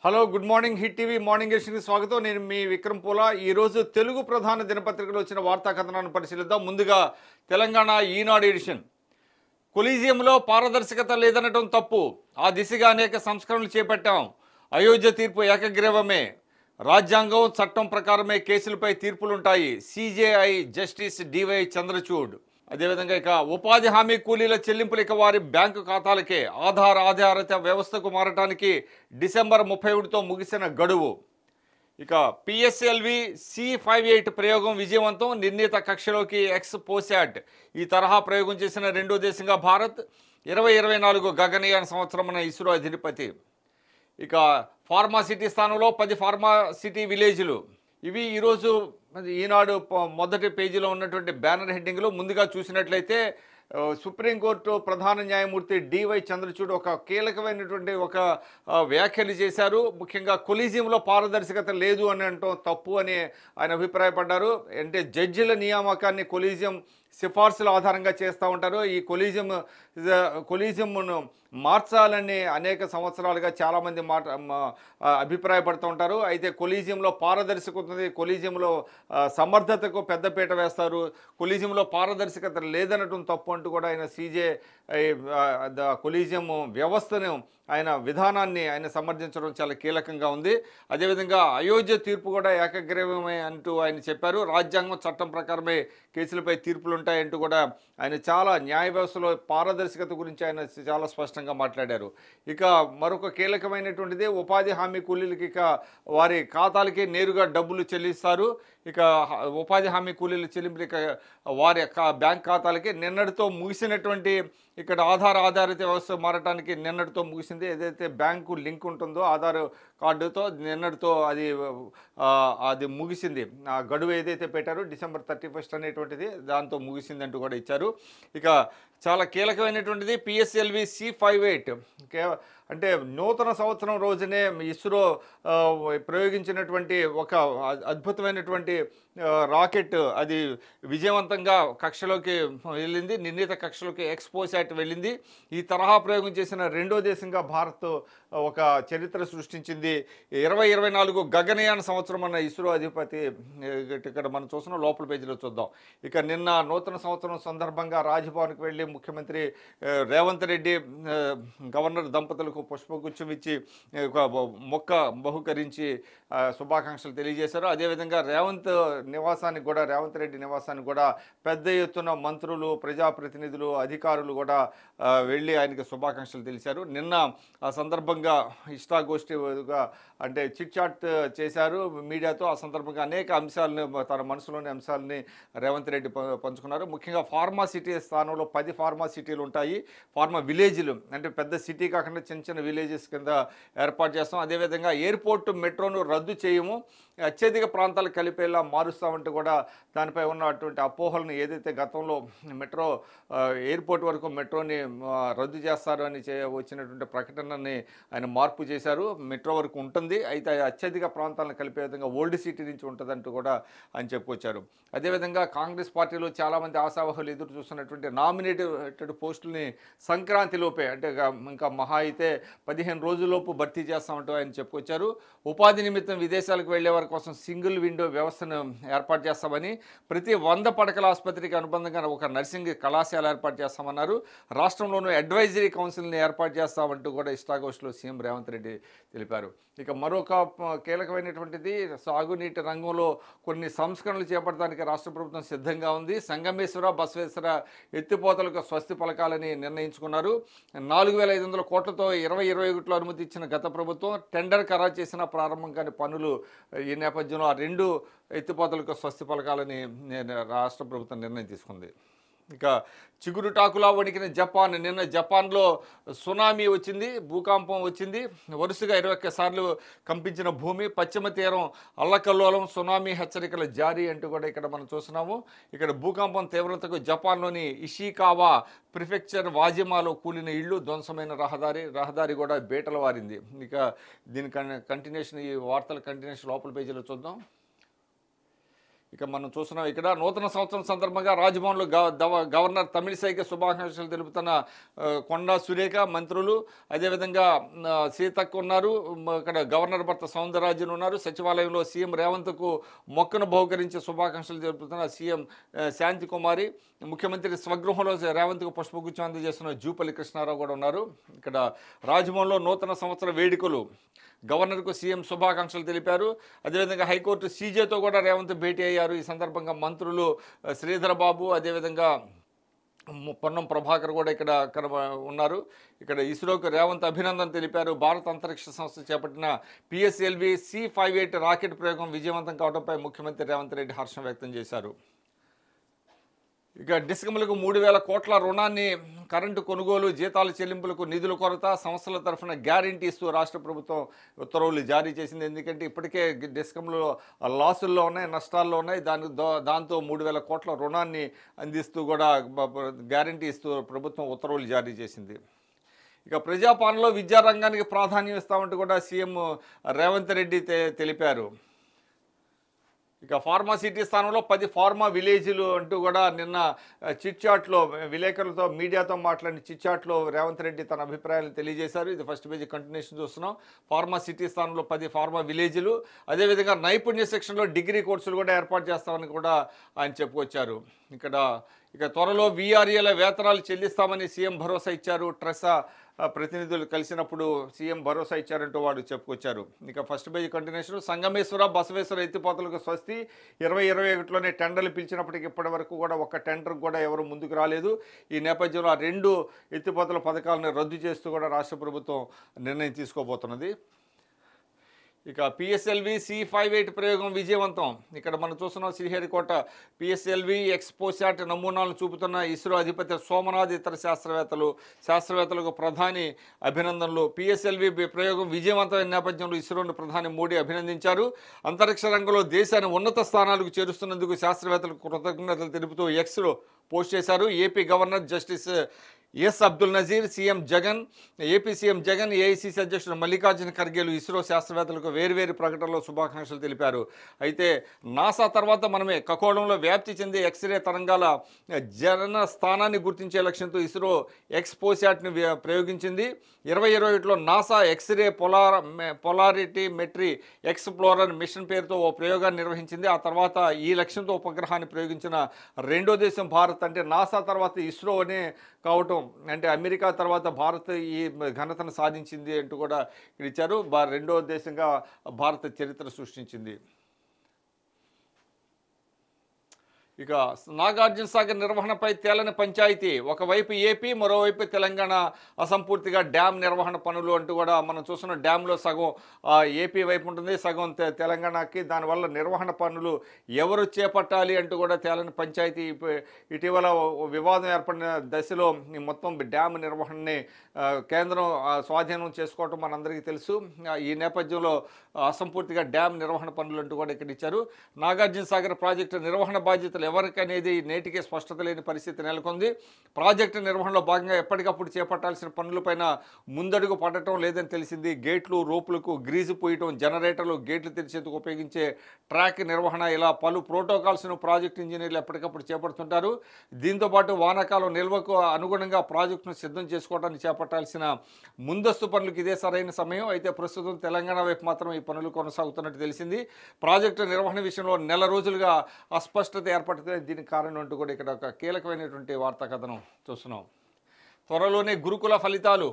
Hello good morning hit TV morning ఎడిషన్కి స్వాగతం. నేను మీ విక్రమ్ పూల. ఈరోజు తెలుగు ప్రధాన దినపత్రికలో వచ్చిన వార్తా కథనాన్ని పరిశీలిద్దాం. ముందుగా తెలంగాణ ఈనాడు ఎడిషన్. కొలీజియంలో పారదర్శకత లేదనటం తప్పు, ఆ దిశగా అనేక సంస్కరణలు చేపట్టాం. అయోధ్య తీర్పు ఏకగ్రీవమే, రాజ్యాంగం చట్టం ప్రకారమే కేసులపై తీర్పులుంటాయి. CJI justice DY Chandrachud. అదేవిధంగా ఇక ఉపాధి హామీ కూలీల చెల్లింపులు ఇక వారి బ్యాంకు ఖాతాలకే. ఆధార్ ఆధారిత వ్యవస్థకు మారటానికి డిసెంబర్ 31తో ముగిసిన గడువు. ఇక పిఎస్ఎల్వి C58 ప్రయోగం విజయవంతం, నిర్ణీత కక్షలోకి ఎక్స్ పోశాట్. ఈ తరహా ప్రయోగం చేసిన రెండో దేశంగా భారత్. 2024 గగనయాన్ సంవత్సరమున ఇస్రో అధిపతి. ఇక ఫార్మాసిటీ స్థానంలో 10 ఫార్మాసిటీ విలేజ్లు. ఇవి ఈరోజు ఈనాడు మొదటి పేజీలో ఉన్నటువంటి బ్యానర్ హెడ్డింగ్లో. ముందుగా చూసినట్లయితే సుప్రీంకోర్టు ప్రధాన న్యాయమూర్తి డివై చంద్రచూడ్ ఒక కీలకమైనటువంటి వ్యాఖ్యలు చేశారు. ముఖ్యంగా కొలీజియంలో పారదర్శకత లేదు అని అంటాం తప్పు అని ఆయన అభిప్రాయపడ్డారు. అంటే జడ్జిల నియామకాన్ని కొలీజియం సిఫార్సుల ఆధారంగా చేస్తూ ఉంటారు. ఈ కొలీజియంను మార్చాలని అనేక సంవత్సరాలుగా చాలామంది అభిప్రాయపడుతూ ఉంటారు. అయితే కొలీజియంలో పారదర్శకత ఉంది, కొలీజియంలో సమర్థతకు పెద్దపీట వేస్తారు, కొలీజియంలో పారదర్శకత లేదనటం తప్పు అంటూ కూడా ఆయన కొలీజియం వ్యవస్థను, ఆయన విధానాన్ని ఆయన సమర్థించడం చాలా కీలకంగా ఉంది. అదేవిధంగా అయోధ్య తీర్పు కూడా ఏకగ్రీవమే అంటూ ఆయన చెప్పారు. రాజ్యాంగం చట్టం ప్రకారమే కేసులపై తీర్పులు ఉంటాయంటూ కూడా ఆయన చాలా న్యాయ వ్యవస్థలో పారదర్శకత గురించి ఆయన చాలా స్పష్టంగా మాట్లాడారు. ఇక మరొక కీలకమైనటువంటిది ఉపాధి హామీ కూలీలకి ఇక వారి ఖాతాలకి నేరుగా డబ్బులు చెల్లిస్తారు. ఇక ఉపాధి హామీ కూలీల చెల్లింపులు ఇక వారి బ్యాంక్ ఖాతాలకి నిన్నటితో ముగిసినటువంటి ఇక్కడ ఆధార్ ఆధారిత వ్యవస్థ మారటానికి నిన్నటితో ముగిసింది. ఏదైతే బ్యాంకు లింక్ ఉంటుందో ఆధార్ కార్డుతో నిన్నటితో అది ముగిసింది. ఆ గడువు ఏదైతే పెట్టారో డిసెంబర్ 31 అనేటువంటిది దాంతో ముగిసిందంటూ కూడా ఇచ్చారు. ఇక చాలా కీలకమైనటువంటిది పిఎస్ఎల్వి C58. అంటే నూతన సంవత్సరం రోజునే ఇస్రో ప్రయోగించినటువంటి ఒక అద్భుతమైనటువంటి రాకెట్ అది విజయవంతంగా కక్షలోకి వెళ్ళింది, నిర్ణీత కక్షలోకి ఎక్స్పోశాట్ వెళ్ళింది. ఈ తరహా ప్రయోగం చేసిన రెండో దేశంగా భారత్ ఒక చరిత్ర సృష్టించింది. 2024 గగనయాన్ సంవత్సరం అన్న ఇస్రో అధిపతి. ఇక్కడ మనం చూస్తున్నాం, లోపల పేజీలో చూద్దాం. ఇక నిన్న నూతన సంవత్సరం సందర్భంగా రాజ్భవన్కి వెళ్ళి ముఖ్యమంత్రి రేవంత్ రెడ్డి గవర్నర్ దంపతులకు పుష్పగుచ్చం ఇచ్చి ఒక మొక్క బహుకరించి శుభాకాంక్షలు తెలియజేశారు. అదేవిధంగా రేవంత్ రెడ్డి నివాసానికి కూడా పెద్ద ఎత్తున మంత్రులు, ప్రజాప్రతినిధులు, అధికారులు కూడా వెళ్ళి ఆయనకి శుభాకాంక్షలు తెలిసారు. నిన్న ఆ సందర్భంగా ఇష్టాగోష్ఠిగా అంటే చిట్ చాట్ చేశారు మీడియాతో. ఆ సందర్భంగా అనేక అంశాలను, తన మనసులోని అంశాలని రేవంత్ రెడ్డి పంచుకున్నారు. ముఖ్యంగా ఫార్మాసిటీ స్థానంలో 10 ఫార్మాసిటీలు ఉంటాయి. ఫార్మా విలేజ్లు అంటే పెద్ద సిటీ కాకుండా చిన్న చిన్న విలేజెస్ కింద ఏర్పాటు చేస్తాం. అదేవిధంగా ఎయిర్పోర్ట్ మెట్రోను రద్దు చేయము, అత్యధిక ప్రాంతాలు కలిపేలా మారుస్తామంటూ కూడా దానిపై ఉన్నటువంటి అపోహలను, ఏదైతే గతంలో మెట్రో ఎయిర్పోర్ట్ వరకు మెట్రోని రద్దు చేస్తారు అని వచ్చినటువంటి ప్రకటనని ఆయన మార్పు చేశారు. మెట్రో వరకు ఉంటుంది, అయితే అత్యధిక ప్రాంతాలను కలిపే విధంగా ఓల్డ్ సిటీ నుంచి ఉంటుందంటూ కూడా ఆయన చెప్పుకొచ్చారు. అదేవిధంగా కాంగ్రెస్ పార్టీలో చాలామంది ఆశావహులు ఎదురు చూస్తున్నటువంటి నామినేటెడ్ పోస్టుల్ని సంక్రాంతిలోపే, అంటే ఇంకా మహా అయితే 15 రోజుల్లోపు భర్తీ చేస్తామంటూ ఆయన చెప్పుకొచ్చారు. ఉపాధి నిమిత్తం విదేశాలకు వెళ్లే వారి కోసం సింగిల్ విండో వ్యవస్థను ఏర్పాటు చేస్తామని, ప్రతి 100 పడకల ఆసుపత్రికి అనుబంధంగా ఒక నర్సింగ్ కళాశాల ఏర్పాటు చేస్తామన్నారు. రాష్ట్రంలోనూ అడ్వైజరీ కౌన్సిల్ని ఏర్పాటు చేస్తామంటూ కూడా ఇష్టాగోష్ఠిలో సీఎం రేవంత్ రెడ్డి తెలిపారు. ఇక మరొక కీలకమైనటువంటిది సాగునీటి రంగంలో కొన్ని సంస్కరణలు చేపట్టడానికి రాష్ట్ర ప్రభుత్వం సిద్ధంగా ఉంది. సంగమేశ్వర, బసవేశ్వర ఎత్తిపోతలకు స్వస్తి పలకాలని నిర్ణయించుకున్నారు. 4,500 కోట్లతో 2021లో అనుమతి ఇచ్చిన గత ప్రభుత్వం టెండర్ ఖరారు చేసిన ప్రారంభం కాని పనులు. ఈ నేపథ్యంలో ఆ 2 ఎత్తిపోతలకు స్వస్తి పలకాలని రాష్ట్ర ప్రభుత్వం నిర్ణయం తీసుకుంది. ఇక చిగురుటాకులా వణికిన జపాన్. నిన్న జపాన్లో సునామీ వచ్చింది, భూకంపం వచ్చింది. వరుసగా 21 సార్లు కంపించిన భూమి, పశ్చిమ తీరం అల్లకల్లోలం, సునామీ హెచ్చరికల జారీ అంటూ కూడా ఇక్కడ మనం చూస్తున్నాము. ఇక్కడ భూకంపం తీవ్రతకు జపాన్లోని ఇషికావా ప్రిఫెక్చర్ వాజిమాలో కూలిన ఇళ్ళు, ధ్వంసమైన రహదారి కూడా బీటలు వారింది. ఇక దీని కంటిన్యూషన్, ఈ వార్తల కంటిన్యూషన్ లోపల పేజీలో చూద్దాం. ఇక మనం చూస్తున్నాం ఇక్కడ నూతన సంవత్సరం సందర్భంగా రాజ్భవన్లో గవర్నర్ తమిళిసైకి శుభాకాంక్షలు తెలుపుతున్న కొండా సురేఖ, మంత్రులు, అదేవిధంగా సీతక్క ఉన్నారు, ఇక్కడ గవర్నర్ భర్త సౌందరరాజన్ ఉన్నారు. సచివాలయంలో సీఎం రేవంత్కు మొక్కను బహుకరించి శుభాకాంక్షలు తెలుపుతున్న సీఎం శాంతికుమారి, ముఖ్యమంత్రి స్వగృహంలో రేవంత్కు పుష్పగుచ్చం అందజేస్తున్న జూపల్లి కృష్ణారావు కూడా ఉన్నారు. ఇక్కడ రాజ్భవన్లో నూతన సంవత్సర వేడుకలు, గవర్నర్కు సీఎం శుభాకాంక్షలు తెలిపారు. అదేవిధంగా హైకోర్టు సీజేతో కూడా రేవంత్ భేటీ అయ్యారు. ఈ సందర్భంగా మంత్రులు శ్రీధర్ బాబు, అదేవిధంగా పొన్నం ప్రభాకర్ కూడా ఇక్కడ ఉన్నారు. ఇక్కడ ఇస్రోకు రేవంత్ అభినందన తెలిపారు. భారత అంతరిక్ష సంస్థ చేపట్టిన PSLV C58 రాకెట్ ప్రయోగం విజయవంతం కావడంపై ముఖ్యమంత్రి రేవంత్ రెడ్డి హర్షం వ్యక్తం చేశారు. ఇక డిస్కమ్లకు 3,000 కోట్ల రుణాన్ని, కరెంటు కొనుగోలు, జీతాల చెల్లింపులకు నిధుల కొరత, సంస్థల తరఫున గ్యారంటీ ఇస్తూ రాష్ట్ర ప్రభుత్వం ఉత్తర్వులు జారీ చేసింది. ఎందుకంటే ఇప్పటికే డిస్కమ్లు లాసుల్లో ఉన్నాయి, నష్టాల్లో ఉన్నాయి. దాంతో 3,000 కోట్ల రుణాన్ని అందిస్తూ కూడా గ్యారంటీ ఇస్తూ ప్రభుత్వం ఉత్తర్వులు జారీ చేసింది. ఇక ప్రజాపాలనలో విద్యారంగానికి ప్రాధాన్యం ఇస్తామంటూ కూడా సీఎం రేవంత్ రెడ్డి తెలిపారు. ఇక ఫార్మా సిటీ స్థానంలో 10 ఫార్మా విలేజ్లు అంటూ కూడా నిన్న చిట్చాట్లో విలేకరులతో, మీడియాతో మాట్లాడిన చిట్చాట్లో రేవంత్ రెడ్డి తన అభిప్రాయాలు తెలియజేశారు. ఇది ఫస్ట్ పేజీ కంటిన్యూషన్ చూస్తున్నాం. ఫార్మా సిటీ స్థానంలో 10 ఫార్మా విలేజ్లు, అదేవిధంగా నైపుణ్య శిక్షణలో డిగ్రీ కోర్సులు కూడా ఏర్పాటు చేస్తామని కూడా ఆయన చెప్పుకొచ్చారు. ఇక త్వరలో VRAల వేతనాలు చెల్లిస్తామని సీఎం భరోసా ఇచ్చారు. ట్రెసా ప్రతినిధులు కలిసినప్పుడు సీఎం భరోసా ఇచ్చారంటూ వాడు చెప్పుకొచ్చారు. ఇక first page continuation. Sangameshwara, Basaveshwara ఎత్తిపోతలకు స్వస్తి. 2021లోనే టెండర్లు పిలిచినప్పటికీ ఇప్పటి వరకు కూడా ఒక్క టెండర్ కూడా ఎవరు ముందుకు రాలేదు. ఈ నేపథ్యంలో ఆ 2 ఎత్తిపోతల పథకాలను రద్దు చేస్తూ కూడా రాష్ట్ర ప్రభుత్వం నిర్ణయం తీసుకోబోతున్నది. ఇక PSLV C58 ప్రయోగం విజయవంతం. ఇక్కడ మనం చూస్తున్నాం శ్రీహరికోట PSLV ఎక్స్పోశాట్ నమూనాలను చూపుతున్న ఇస్రో అధిపతి సోమనాథ్, ఇతర శాస్త్రవేత్తలకు ప్రధాని అభినందనలు. PSLV ప్రయోగం విజయవంతమైన నేపథ్యంలో ఇస్రోను ప్రధాని మోడీ అభినందించారు. అంతరిక్ష రంగంలో దేశాన్ని ఉన్నత స్థానాలకు చేరుస్తున్నందుకు శాస్త్రవేత్తలకు కృతజ్ఞతలు తెలుపుతూ Xలో పోస్ట్ చేశారు. AP governor justice Abdul Nazir, AP CM Jagan, AICC అధ్యక్షుడు మల్లికార్జున ఖర్గేలు ఇస్రో శాస్త్రవేత్తలకు వేర్వేరు ప్రకటనలో శుభాకాంక్షలు తెలిపారు. అయితే నాసా తర్వాత మనమే ఖగోళంలో వ్యాప్తి చెందే ఎక్స్రే తరంగాల జన స్థానాన్ని గుర్తించే లక్ష్యంతో ఇస్రో ఎక్స్పోశాట్ని ప్రయోగించింది. 2021లో NASA x-ray polarimetry explorer mission పేరుతో ఓ ప్రయోగాన్ని నిర్వహించింది. ఆ తర్వాత ఈ లక్ష్యంతో ఉపగ్రహాన్ని ప్రయోగించిన రెండో దేశం భారత్. అంటే నాసా తర్వాత ఇస్రోనే కావటం, అంటే అమెరికా తర్వాత భారత్ ఈ ఘనతను సాధించింది అంటూ కూడా ఇచ్చారు. రెండో దేశంగా భారత చరిత్ర సృష్టించింది. ఇక నాగార్జున సాగర్ నిర్వహణపై తేలని పంచాయతీ. ఒకవైపు ఏపీ, మరోవైపు తెలంగాణ అసంపూర్తిగా డ్యామ్ నిర్వహణ పనులు అంటూ కూడా మనం చూస్తున్న డ్యామ్లో సగం ఏపీ వైపు ఉంటుంది, సగం తెలంగాణకి. దానివల్ల నిర్వహణ పనులు ఎవరు చేపట్టాలి అంటూ కూడా తేలని పంచాయతీ. ఇటీవల వివాదం ఏర్పడిన దశలో మొత్తం డ్యామ్ నిర్వహణని కేంద్రం స్వాధీనం చేసుకోవటం మనందరికీ తెలుసు. ఈ నేపథ్యంలో అసంపూర్తిగా డ్యామ్ నిర్వహణ పనులు అంటూ కూడా ఇక్కడ ఇచ్చారు. నాగార్జున సాగర్ ప్రాజెక్టు నిర్వహణ బాధ్యతలు ఎవరికనేది నేటికి స్పష్టత లేని పరిస్థితి నెలకొంది. ప్రాజెక్టు నిర్వహణలో భాగంగా ఎప్పటికప్పుడు చేపట్టాల్సిన పనులపైన ముందడుగు పడటం లేదని తెలిసింది. గేట్లు, రోపులకు గ్రీజు పోయటం, జనరేటర్లు, గేట్లు తెరిచేందుకు ఉపయోగించే ట్రాక్ నిర్వహణ, ఇలా పలు ప్రోటోకాల్స్ను ప్రాజెక్టు ఇంజనీర్లు ఎప్పటికప్పుడు చేపడుతుంటారు. దీంతోపాటు వానాకాలం నిల్వకు అనుగుణంగా ప్రాజెక్టును సిద్ధం చేసుకోవడానికి చేపట్టాల్సిన ముందస్తు పనులకు ఇదే సరైన సమయం. అయితే ప్రస్తుతం తెలంగాణ వైపు మాత్రం ఈ పనులు కొనసాగుతున్నట్టు తెలిసింది. ప్రాజెక్టు నిర్వహణ విషయంలో నెల రోజులుగా అస్పష్టత ఏర్పడుతుంది. దీనికి కారణం అంటూ కూడా ఇక్కడ ఒక కీలకమైనటువంటి వార్తా కథనం చూస్తున్నాం. త్వరలోనే గురుకుల ఫలితాలు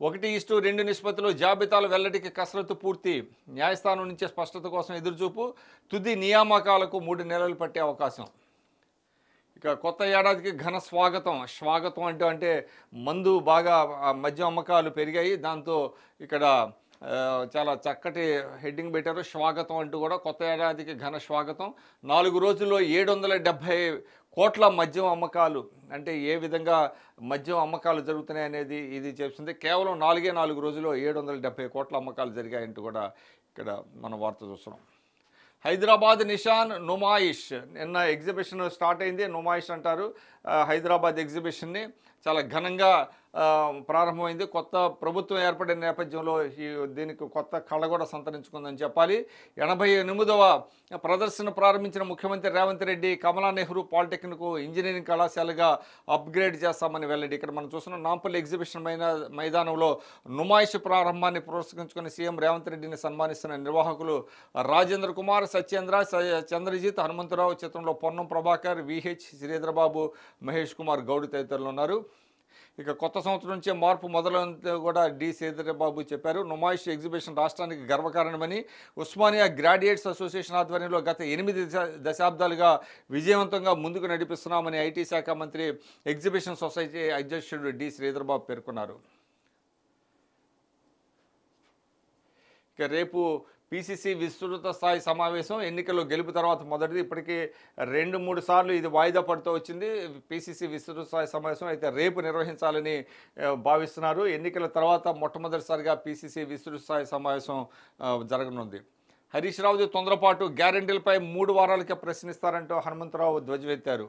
1:2 నిష్పత్తిలో జాబితాలు వెల్లడికి కసరత్తు పూర్తి. న్యాయస్థానం నుంచి స్పష్టత కోసం ఎదురుచూపు. తుది నియామకాలకు 3 నెలలు పట్టే అవకాశం. ఇక కొత్త ఏడాదికి ఘన స్వాగతం అంటే మందు బాగా మద్యం అమ్మకాలు పెరిగాయి. దాంతో ఇక్కడ చాలా చక్కటి హెడ్డింగ్ పెట్టారు. స్వాగతం అంటూ కూడా కొత్త ఏడాదికి ఘన స్వాగతం. 4 రోజుల్లో 770 కోట్ల మద్యం అమ్మకాలు. అంటే ఏ విధంగా మద్యం అమ్మకాలు జరుగుతున్నాయి అనేది ఇది చెప్తుంది. కేవలం 4 రోజుల్లో 770 కోట్ల అమ్మకాలు జరిగాయంటూ కూడా ఇక్కడ మనం వార్త చూస్తున్నాం. హైదరాబాద్ నిషాన్ నుమాయిష్ నిన్న ఎగ్జిబిషన్ స్టార్ట్ అయింది. నుమాయిష్ అంటారు. హైదరాబాద్ ఎగ్జిబిషన్ని చాలా ఘనంగా ప్రారంభమైంది. కొత్త ప్రభుత్వం ఏర్పడిన నేపథ్యంలో దీనికి కొత్త కళ కూడా సంతరించుకుందని చెప్పాలి. 88వ ప్రదర్శన ప్రారంభించిన ముఖ్యమంత్రి రేవంత్ రెడ్డి కమలా నెహ్రూ పాలిటెక్నిక్ ఇంజనీరింగ్ కళాశాలగా అప్గ్రేడ్ చేస్తామని వెల్లడి. ఇక్కడ మనం చూస్తున్నాం నాంపల్లి ఎగ్జిబిషన్ మైదానంలో నుమాయిష్ ప్రారంభాన్ని పురస్కరించుకుని సీఎం రేవంత్ రెడ్డిని సన్మానిస్తున్న నిర్వాహకులు రాజేంద్ర కుమార్, సత్యేంద్ర, చంద్రజిత్, హనుమంతరావు, చిత్రంలో పొన్నం ప్రభాకర్, విహెచ్, శ్రీధరబాబు, మహేష్ కుమార్ గౌడ్ తదితరులు ఉన్నారు. ఇక కొత్త సంవత్సరం నుంచే మార్పు మొదలంతా కూడా డి శ్రీధరబాబు చెప్పారు. నుమాయిష్ ఎగ్జిబిషన్ రాష్ట్రానికి గర్వకారణమని, ఉస్మానియా గ్రాడ్యుయేట్స్ అసోసియేషన్ ఆధ్వర్యంలో గత 8 దశాబ్దాలుగా విజయవంతంగా ముందుకు నడిపిస్తున్నామని ఐటీ శాఖ మంత్రి, ఎగ్జిబిషన్ సొసైటీ అధ్యక్షుడు డి శ్రీధరబాబు పేర్కొన్నారు. ఇక రేపు పిసిసి విస్తృత స్థాయి సమావేశం, ఎన్నికల్లో గెలుపు తర్వాత మొదటిది. ఇప్పటికీ 2-3 సార్లు ఇది వాయిదా పడుతూ వచ్చింది పిసిసి విస్తృత స్థాయి సమావేశం. అయితే రేపు నిర్వహించాలని భావిస్తున్నారు. ఎన్నికల తర్వాత మొట్టమొదటిసారిగా పిసిసి విస్తృత స్థాయి సమావేశం జరగనుంది. హరీష్ రావుది తొందరపాటు, గ్యారెంటీలపై 3 వారాలకే ప్రశ్నిస్తారంటూ హనుమంతరావు ధ్వజమెత్తారు.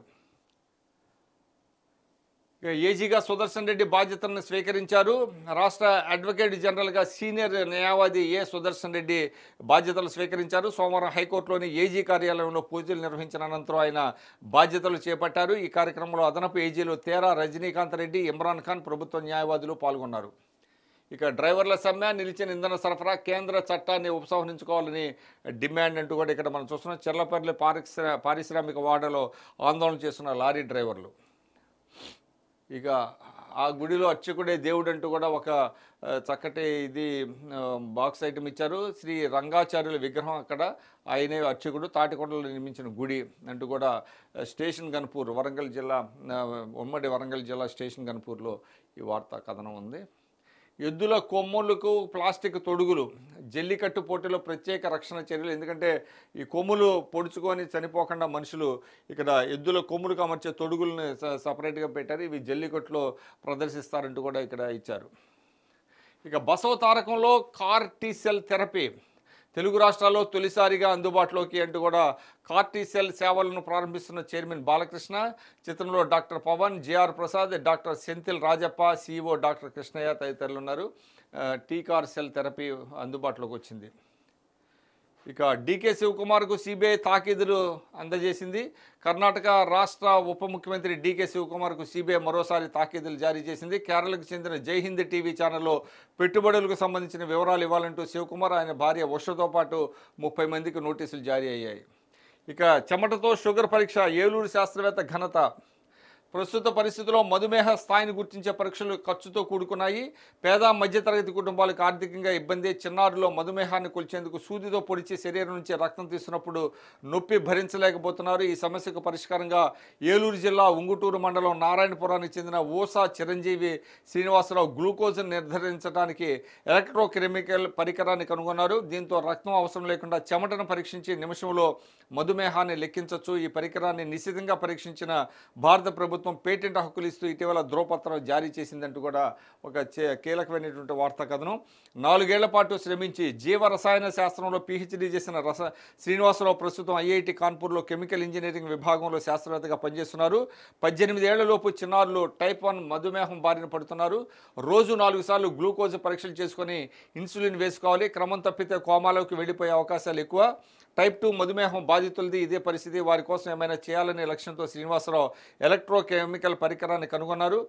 ఏజీగా సుదర్శన్ రెడ్డి బాధ్యతలను స్వీకరించారు. రాష్ట్ర అడ్వకేట్ జనరల్గా సీనియర్ న్యాయవాది సుదర్శన్ రెడ్డి బాధ్యతలు స్వీకరించారు. సోమవారం హైకోర్టులోని ఏజీ కార్యాలయంలో పూజలు నిర్వహించిన అనంతరం ఆయన బాధ్యతలు చేపట్టారు. ఈ కార్యక్రమంలో అదనపు ఏజీలు తేరా రజనీకాంత్ రెడ్డి, ఇమ్రాన్ ఖాన్ ప్రభుత్వ న్యాయవాదులు పాల్గొన్నారు. ఇక డ్రైవర్ల సమ్మె, నిలిచిన ఇంధన సరఫరా, కేంద్ర చట్టాన్ని ఉపసంహరించుకోవాలని డిమాండ్ అంటూ కూడా ఇక్కడ మనం చూస్తున్నాం. చెర్లపల్లి పారిశ్రామిక వాడలో ఆందోళన చేస్తున్న లారీ డ్రైవర్లు. ఇక ఆ గుడిలో అర్చకుడే దేవుడు అంటూ కూడా ఒక చక్కటి బాక్స్ ఐటమ్ ఇచ్చారు. శ్రీ రంగాచార్యుల విగ్రహం అక్కడ, ఆయనే అర్చకుడు. తాటికొండలో నిర్మించిన గుడి అంటూ కూడా స్టేషన్ గన్పూర్, వరంగల్ జిల్లా, ఉమ్మడి వరంగల్ జిల్లా స్టేషన్ గన్పూర్లో ఈ వార్తా కథనం ఉంది. ఎద్దుల కొమ్ములకు ప్లాస్టిక్ తొడుగులు, జల్లికట్టు పోటీలో ప్రత్యేక రక్షణ చర్యలు. ఎందుకంటే ఈ కొమ్ములు పొడుచుకొని చనిపోకుండా మనుషులు ఇక్కడ ఎద్దుల కొమ్ములకు అమర్చే తొడుగులను సపరేట్గా పెట్టారు. ఇవి జల్లికట్టులో ప్రదర్శిస్తారంటూ కూడా ఇక్కడ ఇచ్చారు. ఇక బసవ తారకంలో కార్టిసెల్ థెరపీ తెలుగు రాష్ట్రాల్లో తొలిసారిగా అందుబాటులోకి అంటూ కూడా కార్టిసెల్ సేవలను ప్రారంభిస్తున్న చైర్మన్ బాలకృష్ణ, చిత్రంలో doctor Pavan, JR Prasad, doctor Senthil Rajappa, CEO doctor Krishnaiah తదితరులు ఉన్నారు. టీకార్ సెల్ థెరపీ అందుబాటులోకి వచ్చింది. ఇక డీకే శివకుమార్కు సిబిఐ తాకీదులు అందజేసింది. కర్ణాటక రాష్ట్ర ఉప ముఖ్యమంత్రి డీకే శివకుమార్కు సిబిఐ మరోసారి తాకీదులు జారీ చేసింది. కేరళకు చెందిన జై హింద్ టీవీ ఛానల్లో పెట్టుబడులకు సంబంధించిన వివరాలు ఇవ్వాలంటూ శివకుమార్, ఆయన భార్య ఉషతో పాటు 30 మందికి నోటీసులు జారీ అయ్యాయి. ఇక చెమటతో షుగర్ పరీక్ష, ఏలూరు శాస్త్రవేత్త ఘనత. ప్రస్తుత పరిస్థితుల్లో మధుమేహ స్థాయిని గుర్తించే పరీక్షలు ఖర్చుతో కూడుకున్నాయి. పేద మధ్యతరగతి కుటుంబాలకు ఆర్థికంగా ఇబ్బంది. చిన్నారులో మధుమేహాన్ని కొలిచేందుకు సూదితో పొడిచి శరీరం నుంచి రక్తం తీస్తున్నప్పుడు నొప్పి భరించలేకపోతున్నారు. ఈ సమస్యకు పరిష్కారంగా ఏలూరు జిల్లా ఉంగుటూరు మండలం నారాయణపురానికి చెందిన ఊసా చిరంజీవి శ్రీనివాసరావు గ్లూకోజ్ను నిర్ధారించడానికి ఎలక్ట్రోకెమికల్ పరికరాన్ని కనుగొన్నారు. దీంతో రక్తం అవసరం లేకుండా చెమటను పరీక్షించి నిమిషంలో మధుమేహాన్ని లెక్కించవచ్చు. ఈ పరికరాన్ని నిశితంగా పరీక్షించిన భారత ప్రభుత్వం పేటెంట్ హక్కులు ఇస్తూ ఇటీవల ధ్రువపత్రం జారీ చేసిందంటూ కూడా ఒక కీలకమైనటువంటి వార్తా కథనం. 4 ఏళ్ల పాటు శ్రమించి జీవ రసాయన శాస్త్రంలో పీహెచ్డీ చేసిన శ్రీనివాసరావు ప్రస్తుతం ఐఐటి కాన్పూర్లో కెమికల్ ఇంజనీరింగ్ విభాగంలో శాస్త్రవేత్తగా పనిచేస్తున్నారు. 18 ఏళ్లలోపు చిన్నారులు టైప్ 1 మధుమేహం బారిన పడుతున్నారు. రోజు 4 సార్లు గ్లూకోజ్ పరీక్షలు చేసుకొని ఇన్సులిన్ వేసుకోవాలి. క్రమం తప్పితే కోమాలోకి వెళ్ళిపోయే అవకాశాలు ఎక్కువ. టైప్ 2 మధుమేహం బాధితులది ఇదే పరిస్థితి. వారి కోసం ఏమైనా చేయాలనే లక్ష్యంతో శ్రీనివాసరావు ఎలక్ట్రోకెమికల్ పరికరాన్ని కనుగొన్నారు.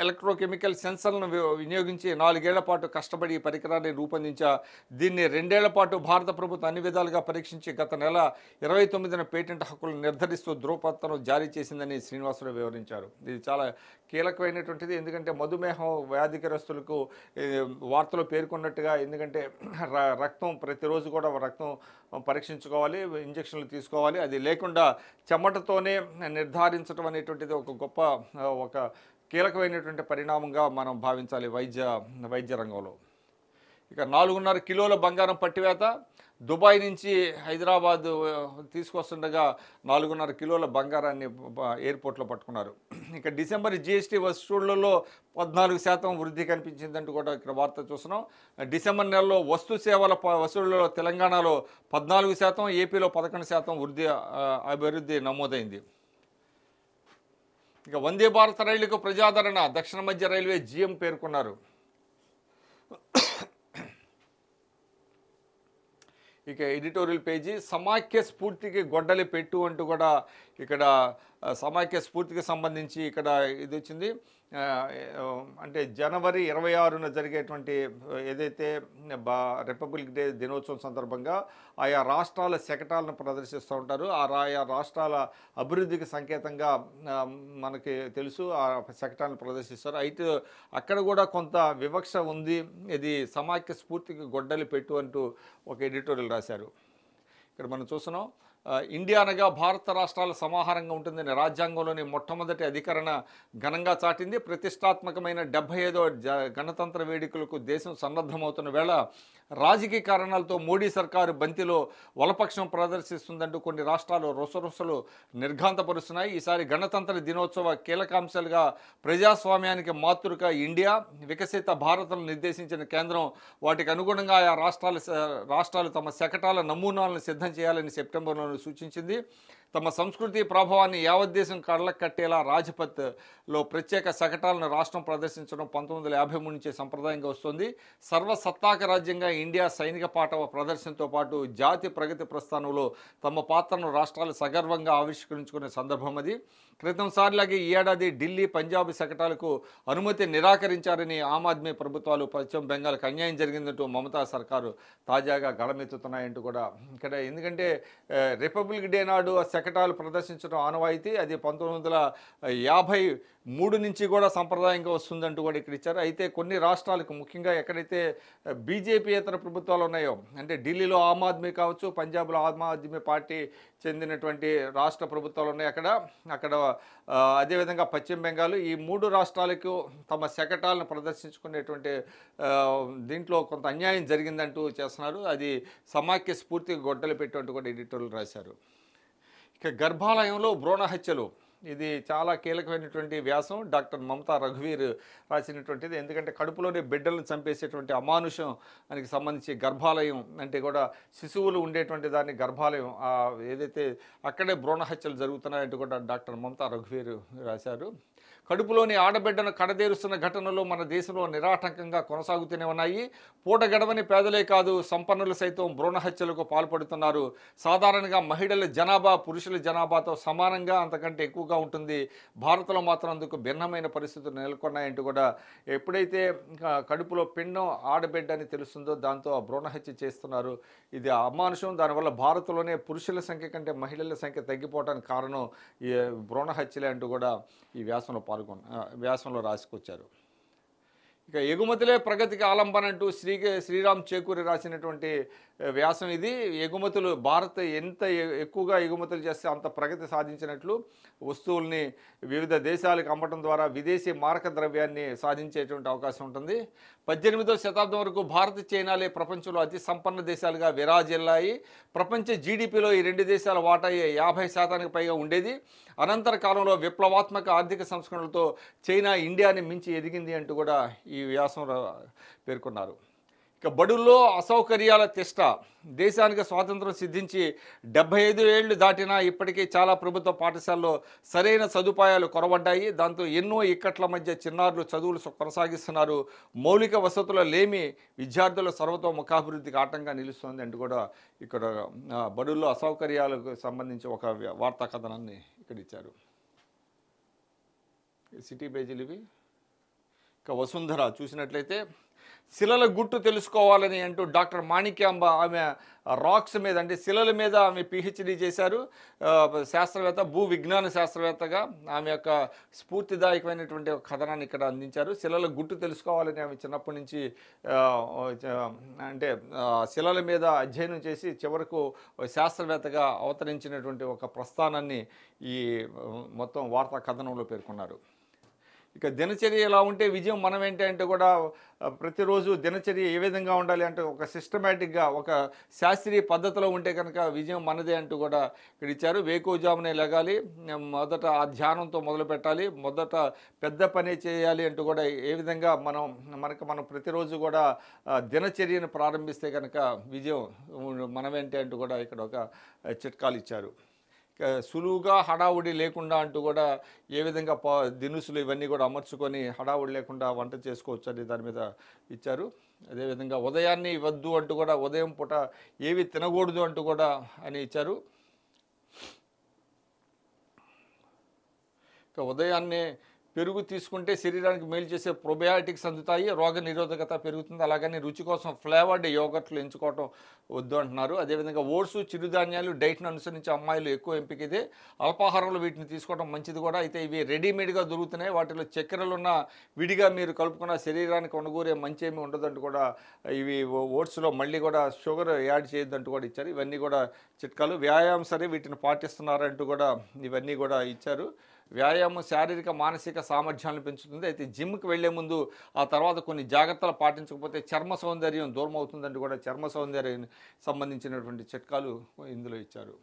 ఎలక్ట్రోకెమికల్ సెన్సర్లను వినియోగించి 4 ఏళ్ల పాటు కష్టపడి ఈ పరికరాన్ని రూపొందించా. దీన్ని 2 ఏళ్ల పాటు భారత ప్రభుత్వం అన్ని విధాలుగా పరీక్షించి గత నెల 29న పేటెంట్ హక్కులను నిర్ధారిస్తూ ధ్రువపత్రం జారీ చేసిందని శ్రీనివాసరావు వివరించారు. ఇది చాలా కీలకమైనటువంటిది. ఎందుకంటే మధుమేహం వ్యాధిగ్రస్తులకు వార్తలో పేర్కొన్నట్టుగా, ఎందుకంటే రక్తం ప్రతిరోజు కూడా రక్తం పరీక్షించుకోవాలి, ఇంజక్షన్లు తీసుకోవాలి. అది లేకుండా చెమటతోనే నిర్ధారించడం అనేటువంటిది ఒక కీలకమైనటువంటి పరిణామంగా మనం భావించాలి వైద్య రంగంలో. ఇక 4.5 కిలోల బంగారం పట్టివేత. దుబాయ్ నుంచి హైదరాబాద్ తీసుకొస్తుండగా 4.5 కిలోల బంగారాన్ని ఎయిర్పోర్ట్లో పట్టుకున్నారు. ఇక డిసెంబర్ జీఎస్టీ వసూళ్లలో 14% వృద్ధి కనిపించిందంటూ కూడా ఇక్కడ వార్త చూస్తున్నాం. డిసెంబర్ నెలలో వస్తు సేవల వసూళ్లలో తెలంగాణలో 14%, ఏపీలో 11% అభివృద్ధి నమోదైంది. ఇక వందే భారత్ రైలుకు ప్రజాదరణ దక్షిణ మధ్య రైల్వే జీఎం పేర్కొన్నారు. ఇక ఎడిటోరియల్ పేజీ సమాఖ్య స్ఫూర్తికి గొడ్డలి పెట్టు అంటూ కూడా ఇక్కడ సమాఖ్య స్ఫూర్తికి సంబంధించి ఇక్కడ ఇది వచ్చింది. అంటే జనవరి 26న జరిగేటువంటి ఏదైతే రిపబ్లిక్ డే దినోత్సవం సందర్భంగా ఆయా రాష్ట్రాల శకటాలను ప్రదర్శిస్తూ ఉంటారు. ఆయా రాష్ట్రాల అభివృద్ధికి సంకేతంగా మనకి తెలుసు ఆ శకటాలను ప్రదర్శిస్తారు. అయితే అక్కడ కూడా కొంత వివక్ష ఉంది. ఇది సమాఖ్య స్ఫూర్తికి గొడ్డలి పెట్టు అంటూ ఒక ఎడిటోరియల్ రాశారు. ఇక్కడ మనం చూస్తున్నాం, ఇండియా అనగా భారత రాష్ట్రాల సమాహారంగా ఉంటుందని రాజ్యాంగంలోని మొట్టమొదటి అధికరణ ఘనంగా చాటింది. ప్రతిష్టాత్మకమైన 75వ గణతంత్ర వేడుకలకు దేశం సన్నద్ధమవుతున్న వేళ రాజకీయ కారణాలతో మోడీ సర్కారు బంతిలో వలపక్షం ప్రదర్శిస్తుందంటూ కొన్ని రాష్ట్రాలు రొసరొసలు నిర్ఘాంతపరుస్తున్నాయి. ఈసారి గణతంత్ర దినోత్సవ కీలకాంశాలుగా ప్రజాస్వామ్యానికి మాతృక ఇండియా, వికసిత భారత్ను నిర్దేశించిన కేంద్రం వాటికి అనుగుణంగా ఆయా రాష్ట్రాలు తమ శకటాల నమూనాలను సిద్ధం చేయాలని సెప్టెంబర్లో సూచించింది. తమ సంస్కృతి ప్రభావాన్ని యావత్ దేశం కళ్ళకు కట్టేలా రాజ్పథ్లో ప్రత్యేక శకటాలను రాష్ట్రం ప్రదర్శించడం 1953 నుంచే సంప్రదాయంగా వస్తుంది. సర్వసత్తాక రాజ్యంగా ఇండియా సైనిక పాట ప్రదర్శనతో పాటు జాతి ప్రగతి ప్రస్థానంలో తమ పాత్రను రాష్ట్రాలు సగర్వంగా ఆవిష్కరించుకునే సందర్భం అది. క్రితం సార్లాగే ఈ ఏడాది ఢిల్లీ, పంజాబ్ శకటాలకు అనుమతి నిరాకరించారని ఆమ్ ఆద్మీ ప్రభుత్వాలు పశ్చిమ బెంగాల్కి అన్యాయం జరిగిందంటూ మమతా సర్కారు తాజాగా గళమెత్తుతున్నాయంటూ కూడా ఇక్కడ, ఎందుకంటే రిపబ్లిక్ డే నాడు శకటాలు ప్రదర్శించడం ఆనవాయితీ. అది 1953 నుంచి కూడా సంప్రదాయంగా వస్తుందంటూ కూడా ఇక్కడ ఇచ్చారు. అయితే కొన్ని రాష్ట్రాలకు, ముఖ్యంగా ఎక్కడైతే బీజేపీయేతర ప్రభుత్వాలు ఉన్నాయో, అంటే ఢిల్లీలో ఆమ్ ఆద్మీ కావచ్చు, పంజాబ్లో ఆమ్ ఆద్మీ పార్టీ చెందినటువంటి రాష్ట్ర ప్రభుత్వాలు ఉన్నాయి అక్కడ అదేవిధంగా పశ్చిమ బెంగాల్, ఈ 3 రాష్ట్రాలకు తమ శకటాలను ప్రదర్శించుకునేటువంటి దీంట్లో కొంత అన్యాయం జరిగిందంటూ చేస్తున్నారు. అది సమాఖ్య స్ఫూర్తికి గొడ్డలు పెట్టేట్టు కూడా ఎడిటోరియల్ రాశారు. ఇక గర్భాలయంలో భ్రూణ హత్యలు, ఇది చాలా కీలకమైనటువంటి వ్యాసం. డాక్టర్ మమతా రఘువీర్ రాసినటువంటిది. ఎందుకంటే కడుపులోనే బిడ్డలను చంపేసేటువంటి అమానుషం దానికి సంబంధించి గర్భాలయం అంటే కూడా శిశువులు ఉండేటువంటి దాన్ని గర్భాలయం ఏదైతే అక్కడే భ్రూణ హత్యలు జరుగుతున్నాయంటూ కూడా డాక్టర్ మమతా రఘువీర్ రాశారు. కడుపులోని ఆడబిడ్డను కడదేరుస్తున్న ఘటనలు మన దేశంలో నిరాటంకంగా కొనసాగుతూనే ఉన్నాయి. పూట గడవని పేదలే కాదు, సంపన్నులు సైతం భ్రూణ హత్యలకు పాల్పడుతున్నారు. సాధారణంగా మహిళల జనాభా పురుషుల జనాభాతో సమానంగా అంతకంటే ఎక్కువగా ఉంటుంది. భారత్లో మాత్రం అందుకు భిన్నమైన పరిస్థితులు నెలకొన్నాయంటూ కూడా, ఎప్పుడైతే కడుపులో పిండం ఆడబిడ్డ అని తెలుస్తుందో దాంతో భ్రూణ హత్య చేస్తున్నారు. ఇది అమానుషం. దానివల్ల భారత్లోనే పురుషుల సంఖ్య కంటే మహిళల సంఖ్య తగ్గిపోవడానికి కారణం ఈ భ్రూణ హత్యలే అంటూ కూడా ఈ వ్యాసంలో రాసుకొచ్చారు. ఇక ఎగుమతులే ప్రగతికి ఆలంబన అంటూ శ్రీరామ్ చేకూరి రాసినటువంటి వ్యాసం ఇది. ఎగుమతులు, భారత్ ఎంత ఎక్కువగా ఎగుమతులు చేస్తే అంత ప్రగతి సాధించినట్లు, వస్తువుల్ని వివిధ దేశాలకు అమ్మటం ద్వారా విదేశీ మారక ద్రవ్యాన్ని సాధించేటువంటి అవకాశం ఉంటుంది. 18వ శతాబ్దం వరకు భారత్, చైనాలే ప్రపంచంలో అతి సంపన్న దేశాలుగా విరాజిల్లాయి. ప్రపంచ జీడిపిలో ఈ 2 దేశాల వాటా 50% పైగా ఉండేది. అనంతర కాలంలో విప్లవాత్మక ఆర్థిక సంస్కరణలతో చైనా ఇండియాని మించి ఎదిగింది అంటూ కూడా ఈ వ్యాసంలో పేర్కొన్నారు. ఇక బడుల్లో అసౌకర్యాల తిష్ట, దేశానికి స్వాతంత్రం సిద్ధించి 75 ఏళ్లు దాటినా ఇప్పటికీ చాలా ప్రభుత్వ పాఠశాలలో సరైన సదుపాయాలు కొరవడ్డాయి. దాంతో ఎన్నో ఇక్కట్ల మధ్య చిన్నారులు చదువులు కొనసాగిస్తున్నారు. మౌలిక వసతుల లేమి విద్యార్థుల సర్వతోముఖాభివృద్ధికి ఆటంగా నిలుస్తోంది అంటూ కూడా ఇక్కడ బడుల్లో అసౌకర్యాలకు సంబంధించి ఒక వార్తా కథనాన్ని ఇక్కడ ఇచ్చారు. సిటీ పేజీలు ఇవి. ఇక వసుంధర చూసినట్లయితే, శిలల గుట్టు తెలుసుకోవాలని అంటూ డాక్టర్ మాణిక్యాంబ, ఆమె రాక్స్ మీద అంటే శిలల మీద ఆమె పిహెచ్డి చేశారు. శాస్త్రవేత్త, భూ విజ్ఞాన శాస్త్రవేత్తగా ఆమె యొక్క స్ఫూర్తిదాయకమైనటువంటి ఒక కథనాన్ని ఇక్కడ అందించారు. శిలల గుట్టు తెలుసుకోవాలని ఆమె చిన్నప్పటి నుంచి అంటే శిలల మీద అధ్యయనం చేసి చివరకు శాస్త్రవేత్తగా అవతరించినటువంటి ఒక ప్రస్థానాన్ని ఈ మొత్తం వార్తా కథనంలో పేర్కొన్నారు. ఇక దినచర్య ఎలా ఉంటే విజయం మనం ఏంటి అంటే కూడా, ప్రతిరోజు దినచర్య ఏ విధంగా ఉండాలి అంటే ఒక సిస్టమేటిక్గా ఒక శాస్త్రీయ పద్ధతిలో ఉంటే కనుక విజయం మనదే అంటూ కూడా ఇక్కడ ఇచ్చారు. వేకువజామునే లెగాలి, మొదట ఆ ధ్యానంతో మొదలు పెట్టాలి, మొదట పెద్ద పని చేయాలి అంటూ కూడా ఏ విధంగా మనం ప్రతిరోజు కూడా దినచర్యను ప్రారంభిస్తే కనుక విజయం మనమేంటి అంటూ కూడా ఇక్కడ ఒక చిట్కాలు ఇచ్చారు. సులువుగా హడావుడి లేకుండా అంటూ కూడా ఏ విధంగా దినుసులు ఇవన్నీ కూడా అమర్చుకొని హడావుడి లేకుండా వంట చేసుకోవచ్చు అని దాని మీద ఇచ్చారు. అదేవిధంగా ఉదయాన్నే ఇవ్వద్దు అంటూ కూడా, ఉదయం పూట ఏవి తినకూడదు అంటూ కూడా అని ఇచ్చారు. ఇక ఉదయాన్నే పెరుగు తీసుకుంటే శరీరానికి మేలు చేసే ప్రొబయాటిక్స్ అందుతాయి, రోగ నిరోధకత పెరుగుతుంది. అలాగని రుచి కోసం ఫ్లేవర్డ్ యోగర్ట్లు ఎంచుకోవటం వద్దు అంటున్నారు. అదేవిధంగా ఓట్స్, చిరుధాన్యాలు డైట్ను అనుసరించి అమ్మాయిలు ఎక్కువ ఎంపిక ఇదే. అల్పాహారంలో వీటిని తీసుకోవడం మంచిది కూడా. అయితే ఇవి రెడీమేడ్గా దొరుకుతున్నాయి, వాటిలో చక్కెరలున్న విడిగా మీరు కలుపుకున్న శరీరానికి ఉండగూరే మంచి ఏమి ఉండదంటూ కూడా, ఇవి ఓట్స్లో మళ్ళీ కూడా షుగర్ యాడ్ చేయొద్దంటూ కూడా ఇచ్చారు. ఇవన్నీ కూడా చిట్కాలు. వ్యాయామం సరే వీటిని పాటిస్తున్నారంటూ కూడా ఇవన్నీ కూడా ఇచ్చారు. వ్యాయామం శారీరక మానసిక సామర్థ్యాలను పెంచుతుంది. అయితే జిమ్కి వెళ్లే ముందు ఆ తర్వాత కొన్ని జాగ్రత్తలు పాటించకపోతే చర్మ సౌందర్యం దూరం అవుతుందంటూ కూడా చర్మ సౌందర్యానికి సంబంధించినటువంటి చిట్కాలు ఇందులో ఇచ్చారు.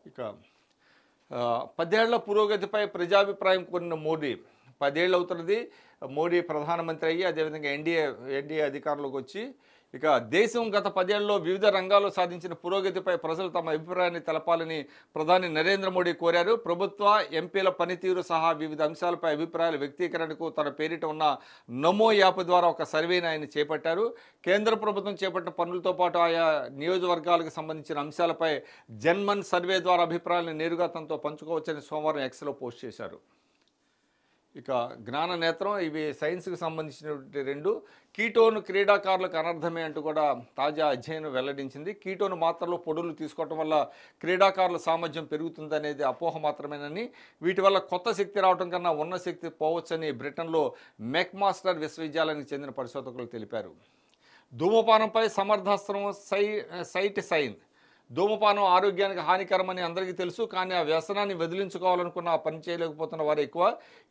ఇక 10 ఏళ్ల పురోగతిపై ప్రజాభిప్రాయం కోరిన మోడీ. 10 ఏళ్ళు అవుతున్నది మోడీ ప్రధానమంత్రి అయ్యి, అదేవిధంగా ఎన్డీఏ అధికారంలోకి వచ్చి. ఇక దేశం గత 10 ఏళ్లలో వివిధ రంగాల్లో సాధించిన పురోగతిపై ప్రజలు తమ అభిప్రాయాన్ని తెలపాలని ప్రధాని నరేంద్ర మోడీ కోరారు. ప్రభుత్వ ఎంపీల పనితీరు సహా వివిధ అంశాలపై అభిప్రాయాల వ్యక్తీకరణకు తన పేరిట ఉన్న నమో యాప్ ద్వారా ఒక సర్వేని ఆయన చేపట్టారు. కేంద్ర ప్రభుత్వం చేపట్టిన పనులతో పాటు ఆయా నియోజకవర్గాలకు సంబంధించిన అంశాలపై జన్మన్ సర్వే ద్వారా అభిప్రాయాలను నేరుగా తనతో పంచుకోవచ్చని సోమవారం ఎక్స్లో పోస్ట్ చేశారు. ఇక జ్ఞాన నేత్రం, ఇవి సైన్స్కి సంబంధించినటువంటి 2. కీటోన్ క్రీడాకారులకు అనర్థమే అంటూ కూడా తాజా అధ్యయనం వెల్లడించింది. కీటోన్ మాత్రలో పొడులు తీసుకోవటం వల్ల క్రీడాకారుల సామర్థ్యం పెరుగుతుందనేది అపోహ మాత్రమేనని, వీటి వల్ల కొత్త శక్తి రావడం కన్నా ఉన్న శక్తి పోవచ్చని బ్రిటన్లో మెక్మాస్టర్ విశ్వవిద్యాలయానికి చెందిన పరిశోధకులు తెలిపారు. ధూమపానంపై సమర్థాస్త్రం సైట్ సైన్. ధూమపానం ఆరోగ్యానికి హానికరమని అందరికీ తెలుసు, కానీ ఆ వ్యసనాన్ని వదిలించుకోవాలనుకున్న ఆ పని చేయలేకపోతున్న వారు ఎక్కువ.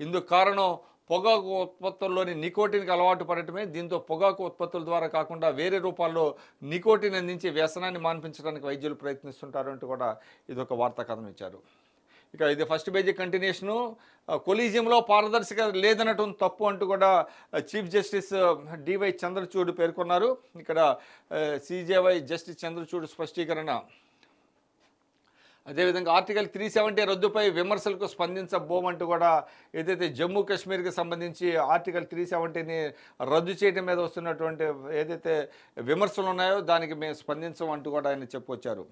ఇందుకు కారణం పొగాకు ఉత్పత్తుల్లోని నికోటిన్కి అలవాటు పడటమే. దీంతో పొగాకు ఉత్పత్తుల ద్వారా కాకుండా వేరే రూపాల్లో నికోటిన్ అందించి వ్యసనాన్ని మాన్పించడానికి వైద్యులు ప్రయత్నిస్తుంటారు అంటూ కూడా ఇదొక వార్తా కథనం ఇచ్చారు. ఇక ఇది ఫస్ట్ పేజీ కంటిన్యూషను. కొలీజియంలో పారదర్శకత లేదనటం తప్పు అంటూ కూడా చీఫ్ జస్టిస్ డివై చంద్రచూడ్ పేర్కొన్నారు. ఇక్కడ సిజేవై జస్టిస్ చంద్రచూడ్ స్పష్టీకరణ. అదేవిధంగా ఆర్టికల్ 370 రద్దుపై విమర్శలకు స్పందించబోమంటూ కూడా, ఏదైతే జమ్మూ కాశ్మీర్కి సంబంధించి ఆర్టికల్ 370ని రద్దు చేయడం మీద వస్తున్నటువంటి ఏదైతే విమర్శలు ఉన్నాయో దానికి మేము స్పందించమంటూ కూడా ఆయన చెప్పుకొచ్చారు.